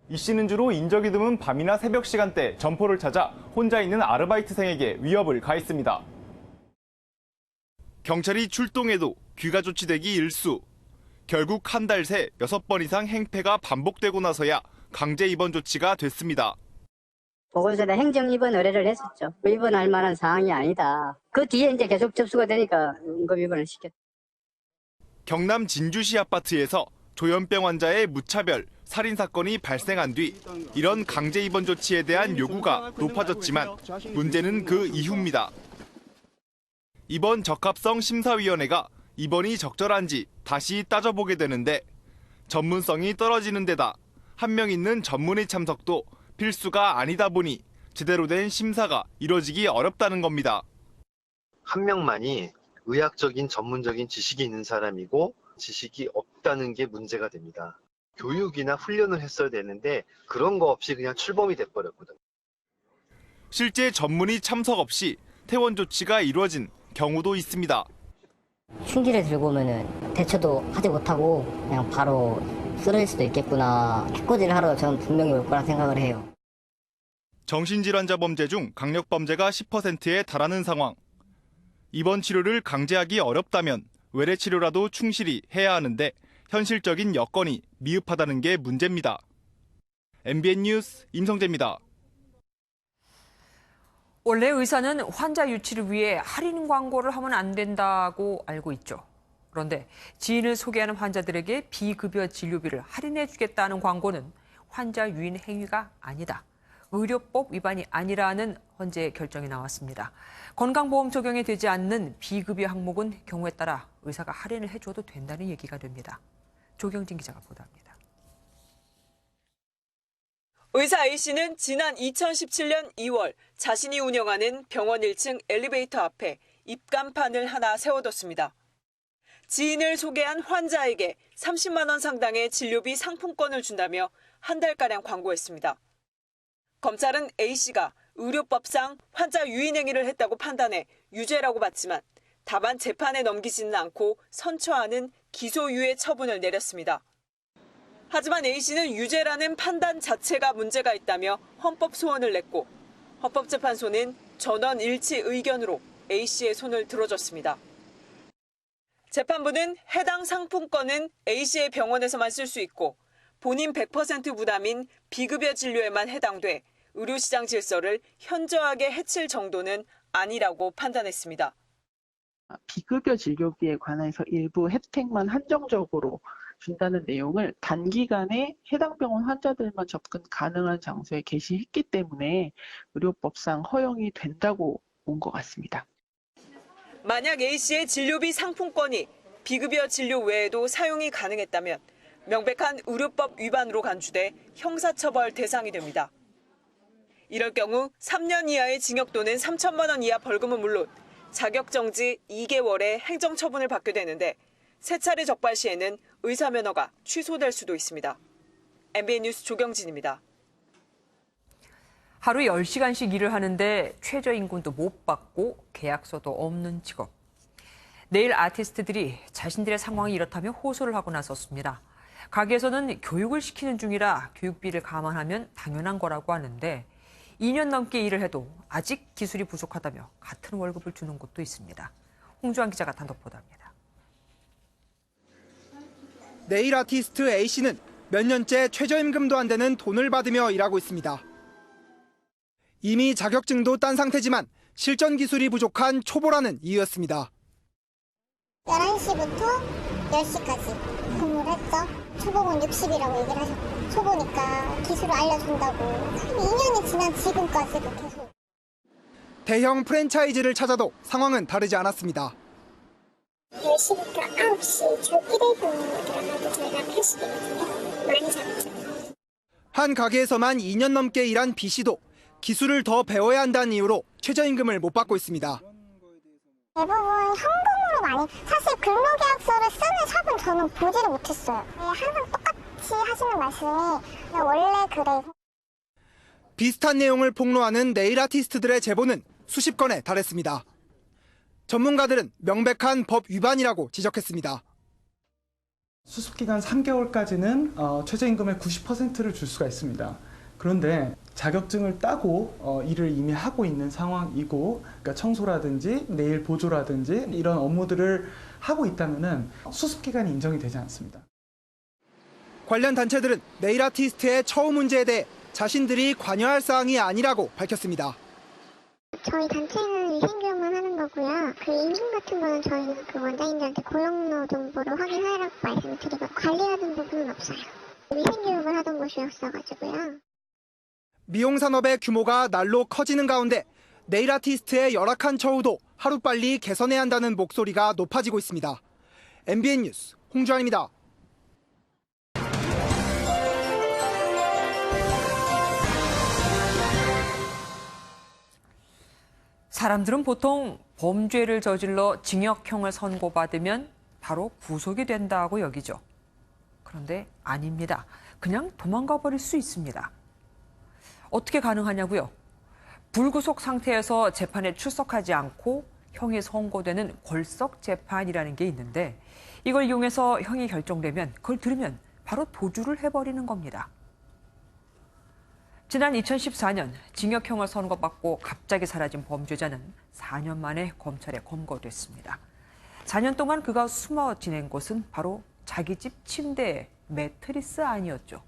이 씨는 주로 인적이 드문 밤이나 새벽 시간대 점포를 찾아 혼자 있는 아르바이트생에게 위협을 가했습니다. 경찰이 출동해도 귀가 조치되기 일수. 결국 한 달 새 6번 이상 행패가 반복되고 나서야 강제 입원 조치가 됐습니다. 보건소에 행정 입원 의뢰를 했었죠. 입원할 만한 상황이 아니다. 그 뒤에 이제 계속 접수가 되니까 응급 입원을 시켰죠. 경남 진주시 아파트에서 조현병 환자의 무차별 살인 사건이 발생한 뒤 이런 강제 입원 조치에 대한 요구가 높아졌지만 문제는 그 이후입니다. 이번 적합성 심사위원회가 입원이 적절한지 다시 따져보게 되는데 전문성이 떨어지는 데다 한 명 있는 전문의 참석도 필수가 아니다 보니 제대로 된 심사가 이뤄지기 어렵다는 겁니다. 한 명만이 의학적인 전문적인 지식이 있는 사람이고 지식이 없다는 게 문제가 됩니다. 교육이나 훈련을 했어야 되는데 그런 거 없이 그냥 출범이 돼버렸거든요. 실제 전문의 참석 없이 퇴원 조치가 이루어진 경우도 있습니다. 흉기를 들고 오면은 대처도 하지 못하고 그냥 바로 쓰러질 수도 있겠구나. 해코지를 하러 저는 분명히 올 거라 생각을 해요. 정신질환자 범죄 중 강력범죄가 10%에 달하는 상황. 입원 치료를 강제하기 어렵다면 외래 치료라도 충실히 해야 하는데 현실적인 여건이 미흡하다는 게 문제입니다. MBN 뉴스 임성재입니다. 원래 의사는 환자 유치를 위해 할인 광고를 하면 안 된다고 알고 있죠. 그런데 지인을 소개하는 환자들에게 비급여 진료비를 할인해 주겠다는 광고는 환자 유인 행위가 아니다. 의료법 위반이 아니라는 헌재 결정이 나왔습니다. 건강보험 적용이 되지 않는 비급여 항목은 경우에 따라 의사가 할인을 해줘도 된다는 얘기가 됩니다. 조경진 기자가 보도합니다. 의사 A씨는 지난 2017년 2월 자신이 운영하는 병원 1층 엘리베이터 앞에 입간판을 하나 세워뒀습니다. 지인을 소개한 환자에게 30만 원 상당의 진료비 상품권을 준다며 한 달가량 광고했습니다. 검찰은 A씨가 의료법상 환자 유인 행위를 했다고 판단해 유죄라고 봤지만 다만 재판에 넘기지는 않고 선처하는 기소유예 처분을 내렸습니다. 하지만 A씨는 유죄라는 판단 자체가 문제가 있다며 헌법 소원을 냈고 헌법재판소는 전원 일치 의견으로 A씨의 손을 들어줬습니다. 재판부는 해당 상품권은 A씨의 병원에서만 쓸 수 있고 본인 100% 부담인 비급여 진료에만 해당돼 의료시장 질서를 현저하게 해칠 정도는 아니라고 판단했습니다. 비급여 진료비에 관해서 일부 혜택만 한정적으로 준다는 내용을 단기간에 해당 병원 환자들만 접근 가능한 장소에 게시했기 때문에 의료법상 허용이 된다고 본 것 같습니다. 만약 A씨의 진료비 상품권이 비급여 진료 외에도 사용이 가능했다면 명백한 의료법 위반으로 간주돼 형사처벌 대상이 됩니다. 이럴 경우 3년 이하의 징역 또는 3천만 원 이하 벌금은 물론 자격정지 2개월의 행정처분을 받게 되는데 세 차례 적발 시에는 의사면허가 취소될 수도 있습니다. MBN 뉴스 조경진입니다. 하루 10시간씩 일을 하는데 최저임금도 못 받고 계약서도 없는 직업. 네일 아티스트들이 자신들의 상황이 이렇다며 호소를 하고 나섰습니다. 가게에서는 교육을 시키는 중이라 교육비를 감안하면 당연한 거라고 하는데 2년 넘게 일을 해도 아직 기술이 부족하다며 같은 월급을 주는 곳도 있습니다. 홍주환 기자가 단독 보도합니다. 네일 아티스트 A씨는 몇 년째 최저임금도 안 되는 돈을 받으며 일하고 있습니다. 이미 자격증도 딴 상태지만 실전 기술이 부족한 초보라는 이유였습니다. 11시부터 10시까지 근무를 했죠. 초봉은 60이라고 얘기를 하셨고 초보니까 기술을 알려준다고 2년이 지난 지금까지도 계속. 대형 프랜차이즈를 찾아도 상황은 다르지 않았습니다. 10시부터 9시 주 1회 근무를 하고 저희가 80이거든요. 많이 잡죠. 한 가게에서만 2년 넘게 일한 B씨도 기술을 더 배워야 한다는 이유로 최저임금을 못 받고 있습니다. 대부분 현금으로 많이, 사실 근로계약서를 쓰는 샵은 저는 보지를 못했어요. 항상 똑같이 하시는 말씀이 원래 그래. 비슷한 내용을 폭로하는 네일 아티스트들의 제보는 수십 건에 달했습니다. 전문가들은 명백한 법 위반이라고 지적했습니다. 수습기간 3개월까지는 최저임금의 90%를 줄 수가 있습니다. 그런데 자격증을 따고 일을 이미 하고 있는 상황이고, 그러니까 청소라든지 네일 보조라든지 이런 업무들을 하고 있다면은 수습기간이 인정이 되지 않습니다. 관련 단체들은 네일 아티스트의 처우 문제에 대해 자신들이 관여할 사항이 아니라고 밝혔습니다. 저희 단체는 위생교육만 하는 거고요. 그 임금 같은 거는 저희는 그 원장님들한테 고용노동부를 확인하라고 말씀을 드리고 관리하는 부분은 없어요. 위생교육을 하던 곳이었어가지고요. 미용 산업의 규모가 날로 커지는 가운데 네일 아티스트의 열악한 처우도 하루빨리 개선해야 한다는 목소리가 높아지고 있습니다. MBN 뉴스 홍주환입니다. 사람들은 보통 범죄를 저질러 징역형을 선고받으면 바로 구속이 된다고 여기죠. 그런데 아닙니다. 그냥 도망가 버릴 수 있습니다. 어떻게 가능하냐고요? 불구속 상태에서 재판에 출석하지 않고 형이 선고되는 골석 재판이라는 게 있는데 이걸 이용해서 형이 결정되면 그걸 들으면 바로 도주를 해버리는 겁니다. 지난 2014년 징역형을 선고받고 갑자기 사라진 범죄자는 4년 만에 검찰에 검거됐습니다. 4년 동안 그가 숨어 지낸 곳은 바로 자기 집 침대의 매트리스 안이었죠.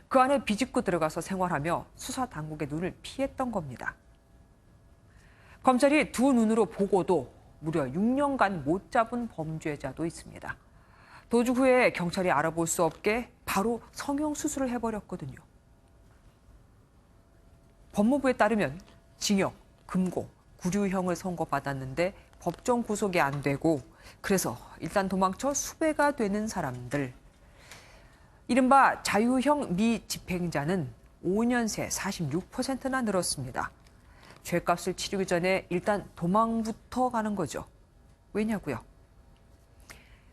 그 안에 비집고 들어가서 생활하며 수사 당국의 눈을 피했던 겁니다. 검찰이 두 눈으로 보고도 무려 6년간 못 잡은 범죄자도 있습니다. 도주 후에 경찰이 알아볼 수 없게 바로 성형수술을 해버렸거든요. 법무부에 따르면 징역, 금고, 구류형을 선고받았는데 법정 구속이 안 되고 그래서 일단 도망쳐 수배가 되는 사람들. 이른바 자유형 미집행자는 5년 새 46%나 늘었습니다. 죄값을 치르기 전에 일단 도망부터 가는 거죠. 왜냐고요?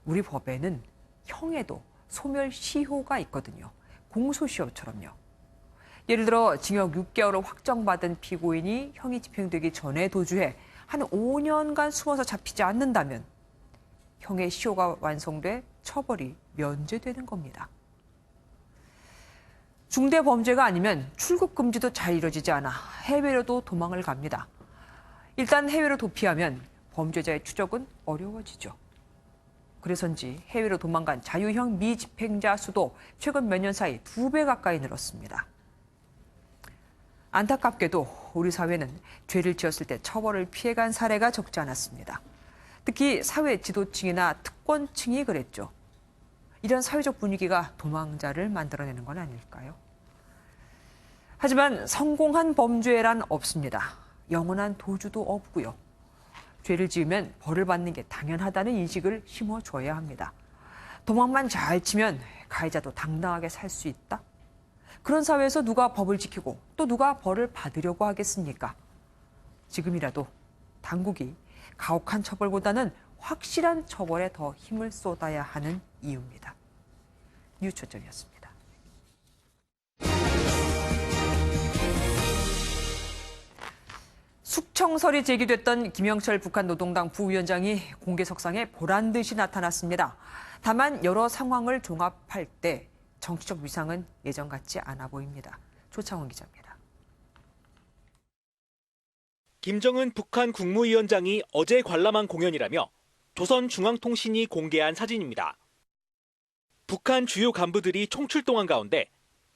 우리 법에는 형에도 소멸시효가 있거든요. 공소시효처럼요. 예를 들어 징역 6개월을 확정받은 피고인이 형이 집행되기 전에 도주해 한 5년간 숨어서 잡히지 않는다면 형의 시효가 완성돼 처벌이 면제되는 겁니다. 중대 범죄가 아니면 출국 금지도 잘 이루어지지 않아 해외로도 도망을 갑니다. 일단 해외로 도피하면 범죄자의 추적은 어려워지죠. 그래서인지 해외로 도망간 자유형 미집행자 수도 최근 몇 년 사이 2배 가까이 늘었습니다. 안타깝게도 우리 사회는 죄를 지었을 때 처벌을 피해간 사례가 적지 않았습니다. 특히 사회 지도층이나 특권층이 그랬죠. 이런 사회적 분위기가 도망자를 만들어내는 건 아닐까요? 하지만 성공한 범죄란 없습니다. 영원한 도주도 없고요. 죄를 지으면 벌을 받는 게 당연하다는 인식을 심어줘야 합니다. 도망만 잘 치면 가해자도 당당하게 살 수 있다? 그런 사회에서 누가 법을 지키고 또 누가 벌을 받으려고 하겠습니까? 지금이라도 당국이 가혹한 처벌보다는 확실한 처벌에 더 힘을 쏟아야 하는 이유입니다. 뉴초점이었습니다. 숙청설이 제기됐던 김영철 북한 노동당 부위원장이 공개석상에 보란듯이 나타났습니다. 다만 여러 상황을 종합할 때 정치적 위상은 예전 같지 않아 보입니다. 조창원 기자입니다. 김정은 북한 국무위원장이 어제 관람한 공연이라며 조선중앙통신이 공개한 사진입니다. 북한 주요 간부들이 총출동한 가운데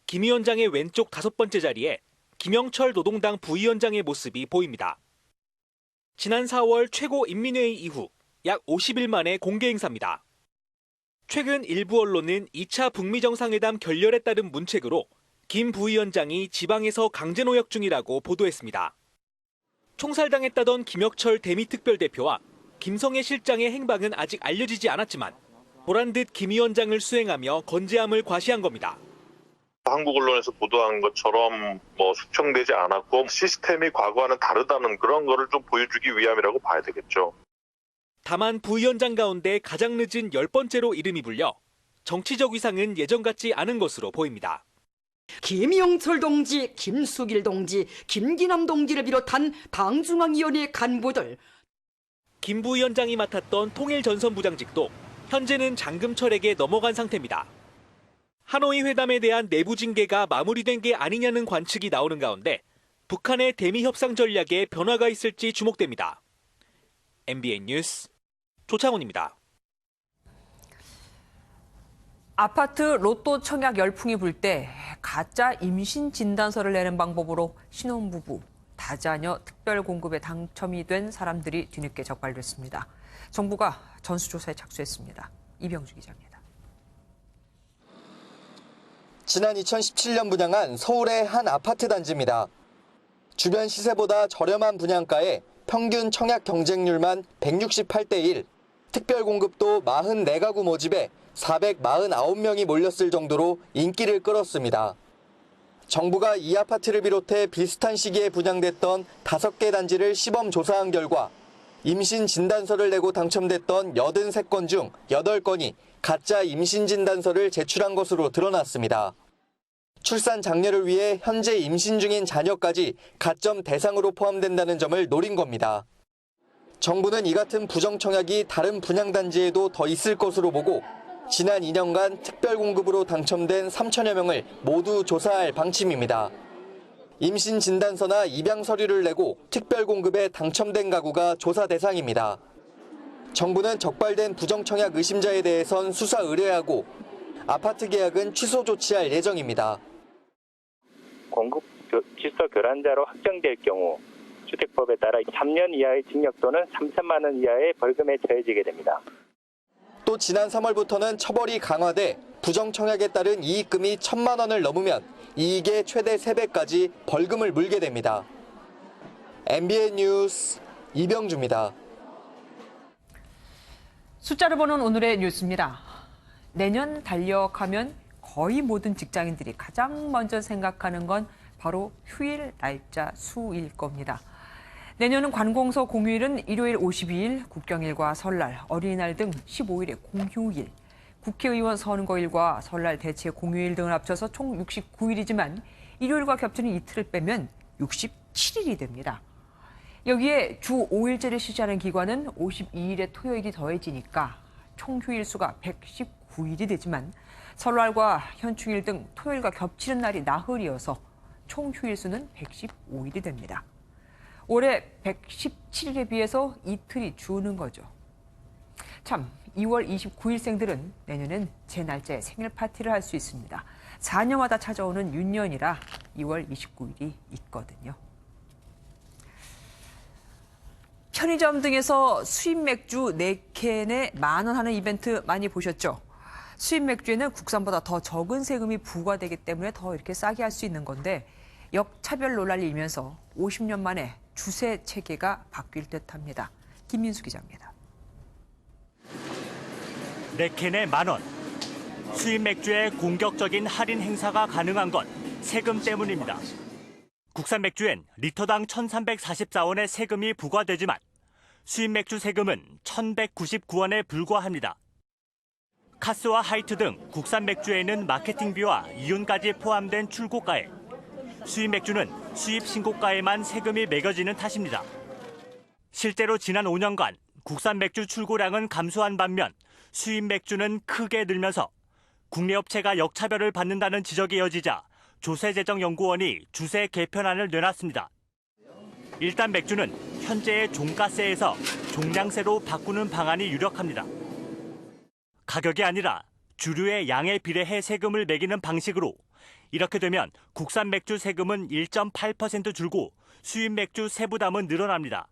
김 위원장의 왼쪽 5번째 자리에 김영철 노동당 부위원장의 모습이 보입니다. 지난 4월 최고인민회의 이후 약 50일 만에 공개 행사입니다. 최근 일부 언론은 2차 북미 정상회담 결렬에 따른 문책으로 김 부위원장이 지방에서 강제노역 중이라고 보도했습니다. 총살당했다던 김혁철 대미특별대표와 김성애 실장의 행방은 아직 알려지지 않았지만 보란듯 김 위원장을 수행하며 건재함을 과시한 겁니다. 한국 언론에서 보도한 것처럼 숙청되지 않았고 시스템이 과거와는 다르다는 그런 거를 좀 보여주기 위함이라고 봐야 되겠죠. 다만 부위원장 가운데 가장 늦은 10번째로 이름이 불려 정치적 위상은 예전 같지 않은 것으로 보입니다. 김영철 동지, 김수길 동지, 김기남 동지를 비롯한 당중앙위원회 간부들. 김 부위원장이 맡았던 통일전선부장직도 현재는 장금철에게 넘어간 상태입니다. 하노이 회담에 대한 내부 징계가 마무리된 게 아니냐는 관측이 나오는 가운데 북한의 대미 협상 전략에 변화가 있을지 주목됩니다. MBN 뉴스 조창훈입니다. 아파트 로또 청약 열풍이 불 때 가짜 임신 진단서를 내는 방법으로 신혼부부, 다자녀 특별 공급에 당첨이 된 사람들이 뒤늦게 적발됐습니다. 정부가 전수조사에 착수했습니다. 이병주 기자입니다. 지난 2017년 분양한 서울의 한 아파트 단지입니다. 주변 시세보다 저렴한 분양가에 평균 청약 경쟁률만 168대 1, 특별 공급도 44가구 모집에 449명이 몰렸을 정도로 인기를 끌었습니다. 정부가 이 아파트를 비롯해 비슷한 시기에 분양됐던 5개 단지를 시범 조사한 결과 임신 진단서를 내고 당첨됐던 83건 중 8건이 가짜 임신 진단서를 제출한 것으로 드러났습니다. 출산 장려를 위해 현재 임신 중인 자녀까지 가점 대상으로 포함된다는 점을 노린 겁니다. 정부는 이 같은 부정 청약이 다른 분양 단지에도 더 있을 것으로 보고 지난 2년간 특별 공급으로 당첨된 3천여 명을 모두 조사할 방침입니다. 임신 진단서나 입양 서류를 내고 특별 공급에 당첨된 가구가 조사 대상입니다. 정부는 적발된 부정 청약 의심자에 대해선 수사 의뢰하고 아파트 계약은 취소 조치할 예정입니다. 공급 질서 교란자로 확정될 경우 주택법에 따라 3년 이하의 징역 또는 3천만 원 이하의 벌금에 처해지게 됩니다. 또 지난 3월부터는 처벌이 강화돼 부정 청약에 따른 이익금이 1,000만 원을 넘으면 이익의 최대 3배까지 벌금을 물게 됩니다. MBN 뉴스 이병주입니다. 숫자를 보는 오늘의 뉴스입니다. 내년 달력하면 거의 모든 직장인들이 가장 먼저 생각하는 건 바로 휴일 날짜 수일 겁니다. 내년은 관공서 공휴일은 일요일 52일, 국경일과 설날, 어린이날 등 15일의 공휴일, 국회의원 선거일과 설날 대체 공휴일 등을 합쳐서 총 69일이지만 일요일과 겹치는 이틀을 빼면 67일이 됩니다. 여기에 주 5일제를 실시하는 기관은 52일의 토요일이 더해지니까 총 휴일수가 119일이 되지만 설날과 현충일 등 토요일과 겹치는 날이 나흘이어서 총 휴일수는 115일이 됩니다. 올해 117일에 비해서 이틀이 주는 거죠. 참, 2월 29일생들은 내년엔 제 날짜에 생일 파티를 할 수 있습니다. 4년마다 찾아오는 윤년이라 2월 29일이 있거든요. 편의점 등에서 수입 맥주 4캔에 10,000원 하는 이벤트 많이 보셨죠? 수입 맥주에는 국산보다 더 적은 세금이 부과되기 때문에 더 이렇게 싸게 할 수 있는 건데 역차별 논란이 일면서 50년 만에 주세 체계가 바뀔 듯합니다. 김민수 기자입니다. 4캔에 10,000원. 수입 맥주에 공격적인 할인 행사가 가능한 건 세금 때문입니다. 국산 맥주엔 리터당 1,344원의 세금이 부과되지만 수입 맥주 세금은 1,199원에 불과합니다. 카스와 하이트 등 국산 맥주에는 마케팅비와 이윤까지 포함된 출고가에, 수입 맥주는 수입 신고가에만 세금이 매겨지는 탓입니다. 실제로 지난 5년간 국산 맥주 출고량은 감소한 반면 수입 맥주는 크게 늘면서 국내 업체가 역차별을 받는다는 지적이 이어지자 조세재정연구원이 주세 개편안을 내놨습니다. 일단 맥주는 현재의 종가세에서 종량세로 바꾸는 방안이 유력합니다. 가격이 아니라 주류의 양에 비례해 세금을 매기는 방식으로, 이렇게 되면 국산 맥주 세금은 1.8% 줄고 수입 맥주 세부담은 늘어납니다.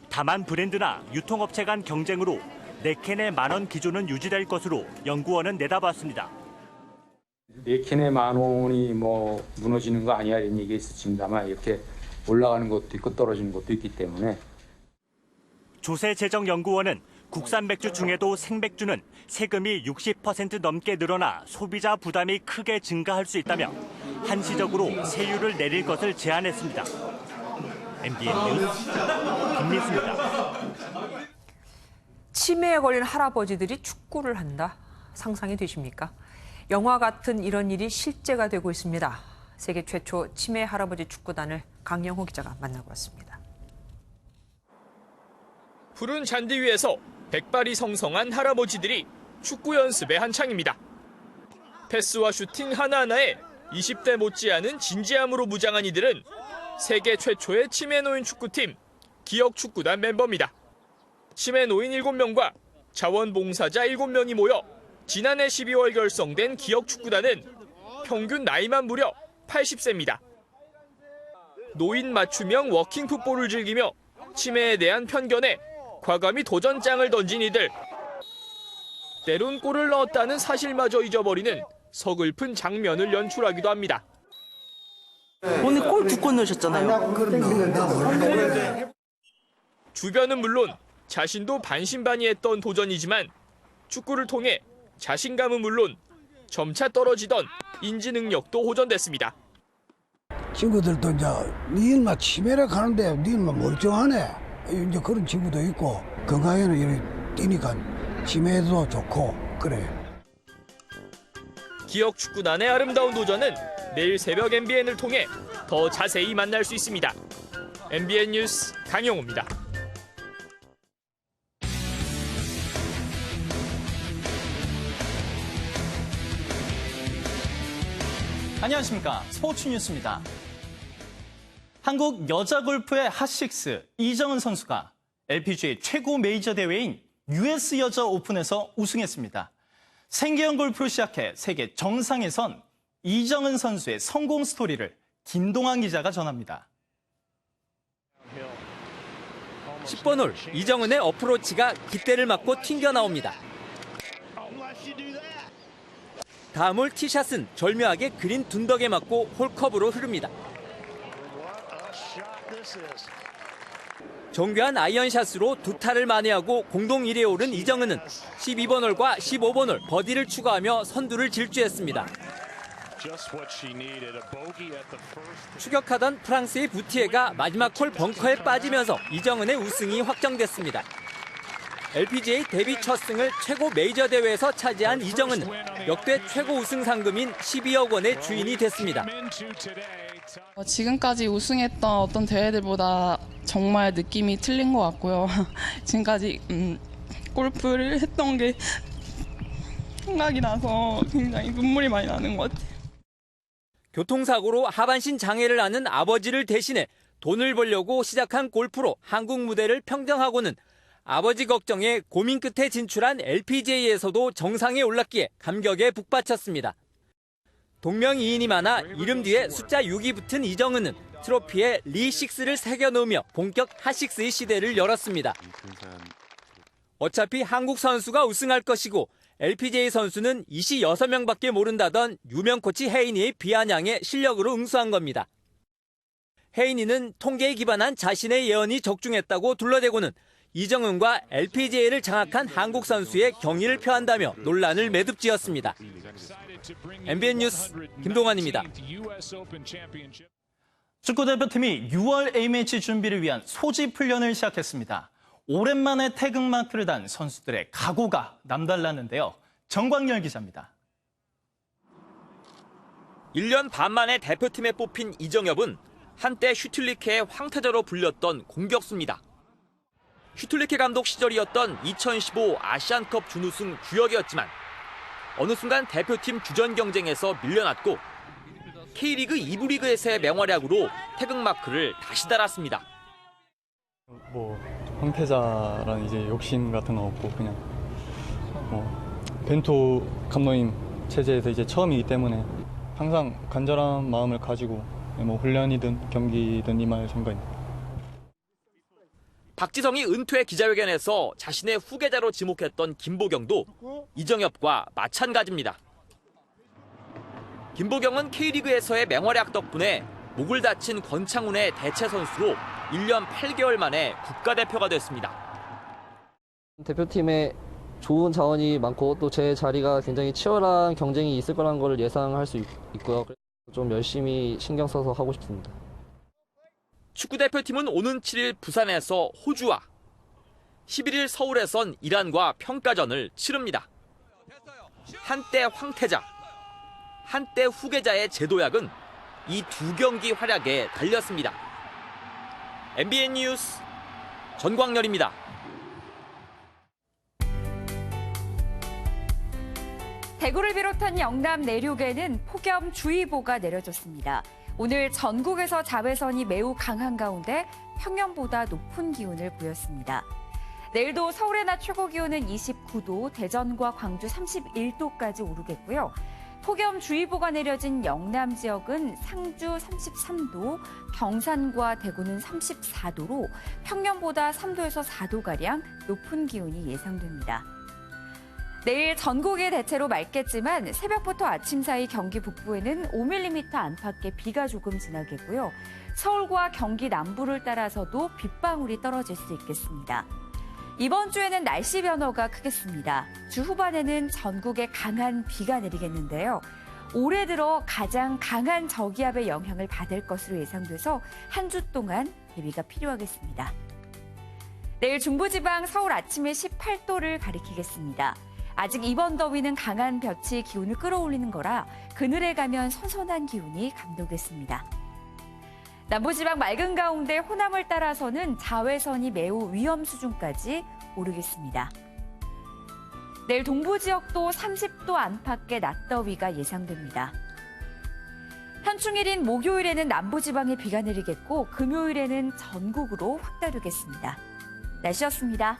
다만 브랜드나 유통업체 간 경쟁으로 4캔에 10,000원 기조는 유지될 것으로 연구원은 내다봤습니다. 4캔에 10,000원이 뭐 무너지는 거 아니야 이런 얘기 있었습니다만 이렇게 올라가는 것도 있고 떨어지는 것도 있기 때문에. 조세재정연구원은 국산 맥주 중에도 생맥주는 세금이 60% 넘게 늘어나 소비자 부담이 크게 증가할 수 있다며 한시적으로 세율을 내릴 것을 제안했습니다. MBN 뉴스 김민수입니다. 치매에 걸린 할아버지들이 축구를 한다? 상상이 되십니까? 영화 같은 이런 일이 실제가 되고 있습니다. 세계 최초 치매 할아버지 축구단을 강영호 기자가 만나고 왔습니다. 푸른 잔디 위에서 백발이 성성한 할아버지들이 축구 연습에 한창입니다. 패스와 슈팅 하나하나에 20대 못지않은 진지함으로 무장한 이들은 세계 최초의 치매 노인 축구팀 기억축구단 멤버입니다. 치매 노인 7명과 자원봉사자 7명이 모여 지난해 12월 결성된 기억축구단은 평균 나이만 무려 80세입니다. 노인 맞춤형 워킹풋볼을 즐기며 치매에 대한 편견에 과감히 도전장을 던진 이들. 때론 골을 넣었다는 사실마저 잊어버리는 서글픈 장면을 연출하기도 합니다. 오늘 골 2골 넣으셨잖아요. 주변은 물론 자신도 반신반의했던 도전이지만 축구를 통해 자신감은 물론 점차 떨어지던 인지 능력도 호전됐습니다. 친구들도 이제 니 인마 치매라 가는데 니 인마 멀쩡하네. 이제 그런 친구도 있고 건강에는 이렇게 뛰니까 치매도 좋고 그래. 기억축구단의 아름다운 도전은 내일 새벽 MBN을 통해 더 자세히 만날 수 있습니다. MBN 뉴스 강영호입니다. 안녕하십니까. 스포츠 뉴스입니다. 한국 여자 골프의 핫식스 이정은 선수가 LPGA 최고 메이저 대회인 US 여자 오픈에서 우승했습니다. 생계형 골프로 시작해 세계 정상에 선 이정은 선수의 성공 스토리를 김동환 기자가 전합니다. 10번 홀 이정은의 어프로치가 깃대를 맞고 튕겨 나옵니다. 다음 홀 티샷은 절묘하게 그린 둔덕에 맞고 홀컵으로 흐릅니다. 정교한 아이언샷으로 두 타를 만회하고 공동 1위에 오른 이정은은 12번 홀과 15번 홀 버디를 추가하며 선두를 질주했습니다. 추격하던 프랑스의 부티에가 마지막 홀 벙커에 빠지면서 이정은의 우승이 확정됐습니다. LPGA 데뷔 첫 승을 최고 메이저 대회에서 차지한 이정은은 역대 최고 우승 상금인 12억 원의 주인이 됐습니다. 지금까지 우승했던 어떤 대회들보다 정말 느낌이 틀린 것 같고요. 지금까지 골프를 했던 게 생각이 나서 굉장히 눈물이 많이 나는 것 같아요. 교통사고로 하반신 장애를 앓는 아버지를 대신해 돈을 벌려고 시작한 골프로 한국 무대를 평정하고는 아버지 걱정에 고민 끝에 진출한 LPGA에서도 정상에 올랐기에 감격에 북받쳤습니다. 동명이인이 많아 이름 뒤에 숫자 6이 붙은 이정은은 트로피에 리6를 새겨넣으며 본격 핫식스의 시대를 열었습니다. 어차피 한국 선수가 우승할 것이고 LPGA 선수는 이시 6명밖에 모른다던 유명 코치 혜인이의 비아냥에 실력으로 응수한 겁니다. 혜인이는 통계에 기반한 자신의 예언이 적중했다고 둘러대고는 이정은과 LPGA를 장악한 한국 선수의 경의를 표한다며 논란을 매듭지었습니다. MBN 뉴스 김동환입니다. 축구대표팀이 6월 A매치 준비를 위한 소집 훈련을 시작했습니다. 오랜만에 태극마크를 단 선수들의 각오가 남달랐는데요. 정광열 기자입니다. 1년 반 만에 대표팀에 뽑힌 이정엽은 한때 슈틸리케의 황태자로 불렸던 공격수입니다. 슈틸리케 감독 시절이었던 2015 아시안컵 준우승 주역이었지만 어느 순간 대표팀 주전 경쟁에서 밀려났고 K리그 2부 리그에서의 맹활약으로 태극마크를 다시 달았습니다. 황태자라는 이제 욕심 같은 거 없고 그냥 벤토 감독님 체제에서 이제 처음이기 때문에 항상 간절한 마음을 가지고 훈련이든 경기든 임할 생각입니다. 박지성이 은퇴 기자회견에서 자신의 후계자로 지목했던 김보경도 이정엽과 마찬가지입니다. 김보경은 K리그에서의 맹활약 덕분에 목을 다친 권창훈의 대체 선수로 1년 8개월 만에 국가대표가 됐습니다. 대표팀에 좋은 자원이 많고 또 제 자리가 굉장히 치열한 경쟁이 있을 거라는 걸 예상할 수 있고요. 좀 열심히 신경 써서 하고 싶습니다. 축구대표팀은 오는 7일 부산에서 호주와 11일 서울에선 이란과 평가전을 치릅니다. 한때 황태자, 한때 후계자의 제도약은 이 두 경기 활약에 달렸습니다. MBN 뉴스 전광열입니다. 대구를 비롯한 영남 내륙에는 폭염주의보가 내려졌습니다. 오늘 전국에서 자외선이 매우 강한 가운데 평년보다 높은 기온을 보였습니다. 내일도 서울의 낮 최고 기온은 29도, 대전과 광주 31도까지 오르겠고요. 폭염주의보가 내려진 영남 지역은 상주 33도, 경산과 대구는 34도로 평년보다 3도에서 4도가량 높은 기온이 예상됩니다. 내일 전국이 대체로 맑겠지만 새벽부터 아침 사이 경기 북부에는 5mm 안팎의 비가 조금 지나겠고요. 서울과 경기 남부를 따라서도 빗방울이 떨어질 수 있겠습니다. 이번 주에는 날씨 변화가 크겠습니다. 주 후반에는 전국에 강한 비가 내리겠는데요. 올해 들어 가장 강한 저기압의 영향을 받을 것으로 예상돼서 한 주 동안 대비가 필요하겠습니다. 내일 중부지방 서울 아침에 18도를 가리키겠습니다. 아직 이번 더위는 강한 볕이 기온을 끌어올리는 거라 그늘에 가면 선선한 기운이 감도겠습니다. 남부지방 맑은 가운데 호남을 따라서는 자외선이 매우 위험 수준까지 오르겠습니다. 내일 동부 지역도 30도 안팎의 낮더위가 예상됩니다. 현충일인 목요일에는 남부지방에 비가 내리겠고 금요일에는 전국으로 확 다르겠습니다. 날씨였습니다.